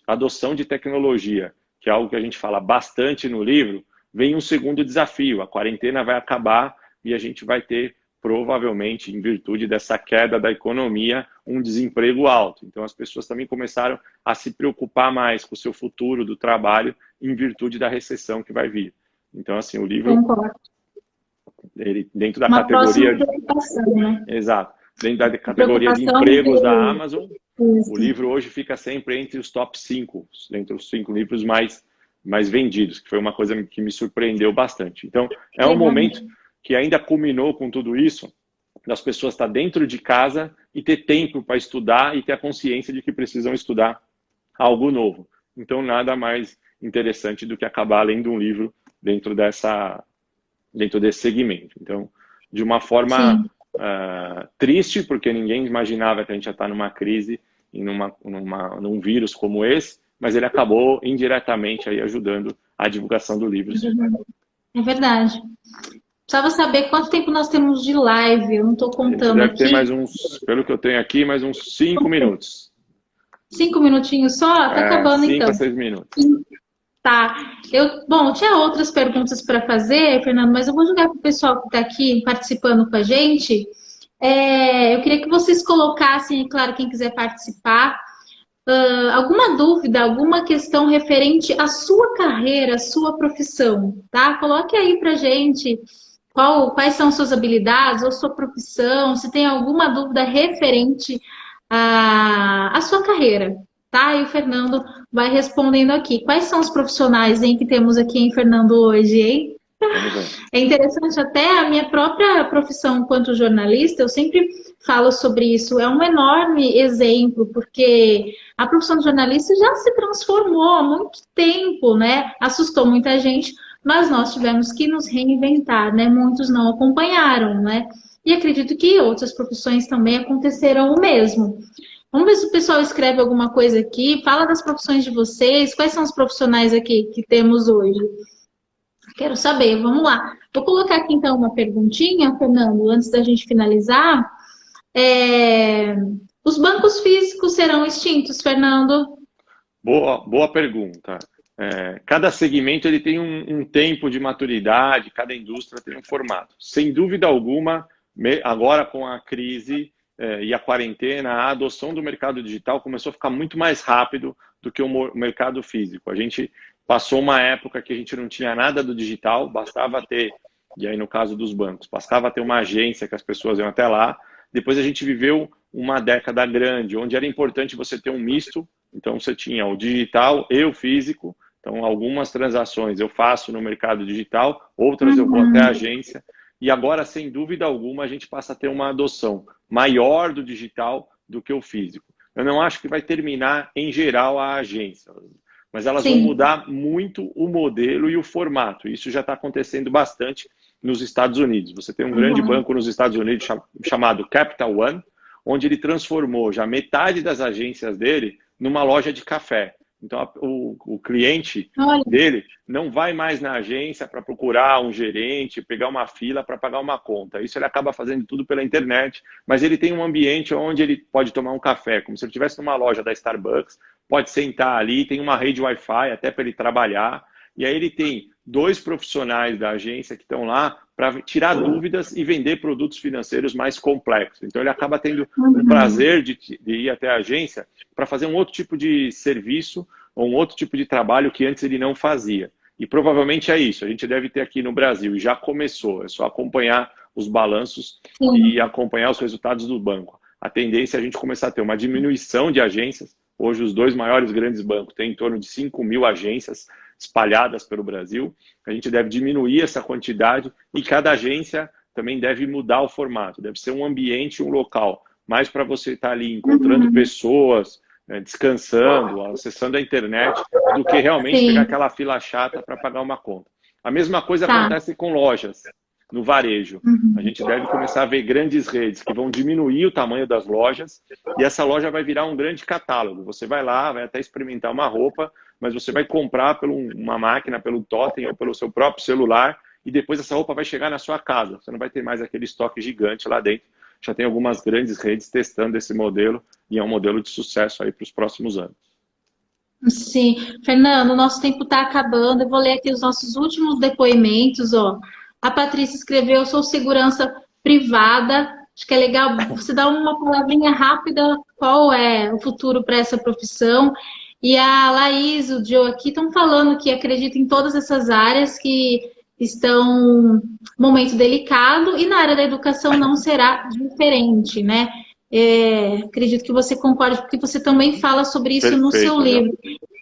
adoção de tecnologia, que é algo que a gente fala bastante no livro, vem um segundo desafio. A quarentena vai acabar e a gente vai ter, provavelmente, em virtude dessa queda da economia, um desemprego alto. Então, as pessoas também começaram a se preocupar mais com o seu futuro do trabalho em virtude da recessão que vai vir. Então, assim, o livro... Concordo. Ele, dentro da Uma categoria... preocupação, né? Exato. Dentro da categoria de empregos da Amazon, o livro hoje fica sempre entre os top 5, entre os 5 livros mais vendidos, que foi uma coisa que me surpreendeu bastante. Então, é um momento que ainda culminou com tudo isso, das pessoas estar dentro de casa e ter tempo para estudar e ter a consciência de que precisam estudar algo novo. Então, nada mais interessante do que acabar lendo um livro dentro desse segmento. Então, de uma forma triste, porque ninguém imaginava que a gente ia estar numa crise e num vírus como esse, mas ele acabou indiretamente aí ajudando a divulgação do livro. É verdade. Precisava saber quanto tempo nós temos de live, eu não estou contando deve aqui. ter mais pelo que eu tenho aqui, mais uns 5 minutos. 5 minutinhos só? Tá acabando 5 então. a 6 minutos. Tá. Bom, tinha outras perguntas para fazer, Fernando, mas eu vou jogar para o pessoal que está aqui participando com a gente. Eu queria que vocês colocassem, claro, quem quiser participar, alguma dúvida, alguma questão referente à sua carreira, à sua profissão, tá? Coloque aí pra gente quais são suas habilidades ou sua profissão, se tem alguma dúvida referente à sua carreira, tá? E o Fernando vai respondendo aqui. Quais são os profissionais, hein, que temos aqui em Fernando hoje, hein? É interessante até a minha própria profissão enquanto jornalista, eu sempre falo sobre isso, é um enorme exemplo, porque a profissão de jornalista já se transformou há muito tempo, né? Assustou muita gente, mas nós tivemos que nos reinventar, né? Muitos não acompanharam, né? E acredito que outras profissões também aconteceram o mesmo. Vamos ver se o pessoal escreve alguma coisa aqui, fala das profissões de vocês, quais são os profissionais aqui que temos hoje? Quero saber, vamos lá. Vou colocar aqui então uma perguntinha, Fernando, antes da gente finalizar. Os bancos físicos serão extintos, Fernando? Boa pergunta. Cada segmento ele tem um tempo de maturidade, cada indústria tem um formato. Sem dúvida alguma, agora com a crise e a quarentena, a adoção do mercado digital começou a ficar muito mais rápido do que o mercado físico. A gente passou uma época que a gente não tinha nada do digital, bastava ter, e aí no caso dos bancos, bastava ter uma agência que as pessoas iam até lá. Depois a gente viveu uma década grande, onde era importante você ter um misto, então você tinha o digital e o físico, Então, algumas transações eu faço no mercado digital, outras eu vou até a agência. E agora, sem dúvida alguma, a gente passa a ter uma adoção maior do digital do que o físico. Eu não acho que vai terminar, em geral, a agência, mas elas vão mudar muito o modelo e o formato. Isso já está acontecendo bastante nos Estados Unidos. Você tem um grande banco nos Estados Unidos chamado Capital One, onde ele transformou já metade das agências dele numa loja de café. Então, o cliente dele não vai mais na agência para procurar um gerente, pegar uma fila para pagar uma conta. Isso ele acaba fazendo tudo pela internet, mas ele tem um ambiente onde ele pode tomar um café, como se ele estivesse numa loja da Starbucks, pode sentar ali, tem uma rede Wi-Fi até para ele trabalhar, e aí ele tem 2 profissionais da agência que estão lá para tirar dúvidas e vender produtos financeiros mais complexos. Então, ele acaba tendo o prazer de ir até a agência para fazer um outro tipo de serviço ou um outro tipo de trabalho que antes ele não fazia. E provavelmente é isso. A gente deve ter aqui no Brasil, e já começou, é só acompanhar os balanços e acompanhar os resultados do banco. A tendência é a gente começar a ter uma diminuição de agências. Hoje, os 2 maiores grandes bancos têm em torno de 5.000 agências espalhadas pelo Brasil. A gente deve diminuir essa quantidade e cada agência também deve mudar o formato. Deve ser um ambiente, um local, mais para você estar ali encontrando pessoas, descansando, acessando a internet, do que realmente pegar aquela fila chata para pagar uma conta. A mesma coisa acontece com lojas, no varejo. A gente deve começar a ver grandes redes que vão diminuir o tamanho das lojas e essa loja vai virar um grande catálogo. Você vai lá, vai até experimentar uma roupa, mas você vai comprar por uma máquina, pelo totem ou pelo seu próprio celular e depois essa roupa vai chegar na sua casa. Você não vai ter mais aquele estoque gigante lá dentro. Já tem algumas grandes redes testando esse modelo e é um modelo de sucesso aí para os próximos anos. Sim. Fernando, nosso tempo está acabando. Eu vou ler aqui os nossos últimos depoimentos. A Patrícia escreveu: eu sou segurança privada. Acho que é legal você dar uma palavrinha rápida, qual é o futuro para essa profissão. E a Laís, o Joe aqui estão falando que acreditam em todas essas áreas que estão num momento delicado e na área da educação não será diferente, né? Acredito que você concorde, porque você também fala sobre isso no seu livro.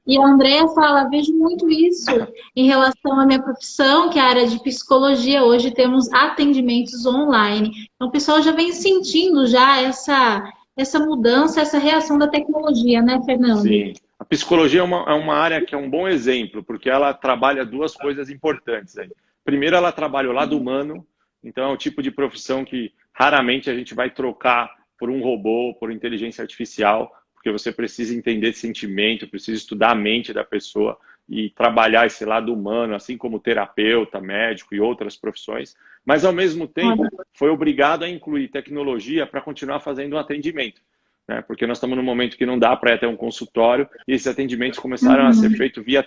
E a Andrea fala: vejo muito isso em relação à minha profissão, que é a área de psicologia. Hoje temos atendimentos online. Então, o pessoal já vem sentindo já essa mudança, essa reação da tecnologia, né, Fernando? Sim. A psicologia é uma área que é um bom exemplo, porque ela trabalha 2 coisas importantes aí. Primeiro, ela trabalha o lado humano, então é um tipo de profissão que raramente a gente vai trocar por um robô, por inteligência artificial, porque você precisa entender sentimento, precisa estudar a mente da pessoa e trabalhar esse lado humano, assim como terapeuta, médico e outras profissões, mas ao mesmo tempo foi obrigado a incluir tecnologia para continuar fazendo um atendimento, né? Porque nós estamos num momento que não dá para ir até um consultório e esses atendimentos começaram a ser feitos via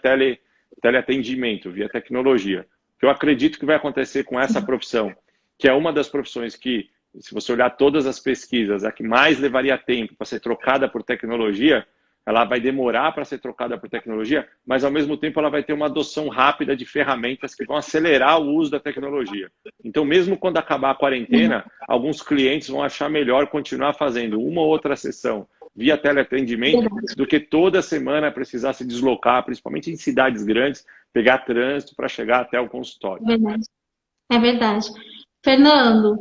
teleatendimento, via tecnologia. O que eu acredito que vai acontecer com essa profissão, que é uma das profissões que, se você olhar todas as pesquisas, a que mais levaria tempo para ser trocada por tecnologia, ela vai demorar para ser trocada por tecnologia, mas ao mesmo tempo ela vai ter uma adoção rápida de ferramentas que vão acelerar o uso da tecnologia. Então, mesmo quando acabar a quarentena, alguns clientes vão achar melhor continuar fazendo uma ou outra sessão via teleatendimento do que toda semana precisar se deslocar, principalmente em cidades grandes, pegar trânsito para chegar até o consultório. É verdade. Fernando,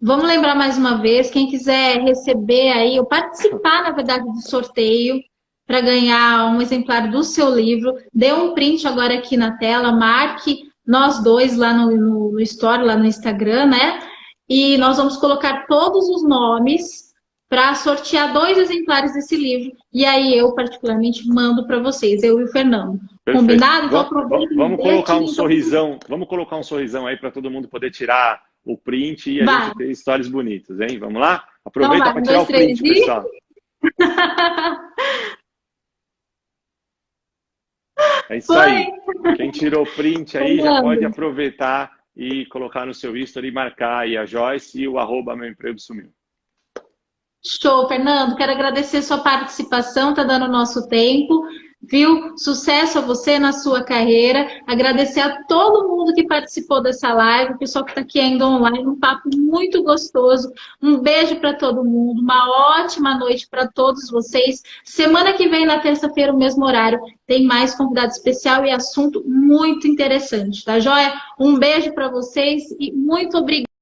vamos lembrar mais uma vez, quem quiser receber aí, ou participar, na verdade, do sorteio, para ganhar um exemplar do seu livro, dê um print agora aqui na tela, marque nós 2 lá no Story, lá no Instagram, né? E nós vamos colocar todos os nomes para sortear 2 exemplares desse livro. E aí eu, particularmente, mando para vocês, eu e o Fernando. Perfeito. Combinado? Então, vamos colocar um sorrisão. Vamos colocar um sorrisão aí para todo mundo poder tirar o print e a gente ter stories bonitos, hein? Vamos lá? Aproveita para tirar o print, pessoal. É isso aí. Quem tirou o print aí já pode aproveitar e colocar no seu history e marcar aí a Joyce e o @meuemprego-sumiu. Show, Fernando. Quero agradecer sua participação, tá dando o nosso tempo. Viu? Sucesso a você na sua carreira. Agradecer a todo mundo que participou dessa live, o pessoal que está aqui ainda online, um papo muito gostoso. Um beijo para todo mundo, uma ótima noite para todos vocês. Semana que vem, na terça-feira, o mesmo horário, tem mais convidado especial e assunto muito interessante, tá joia? Um beijo para vocês e muito obrigada.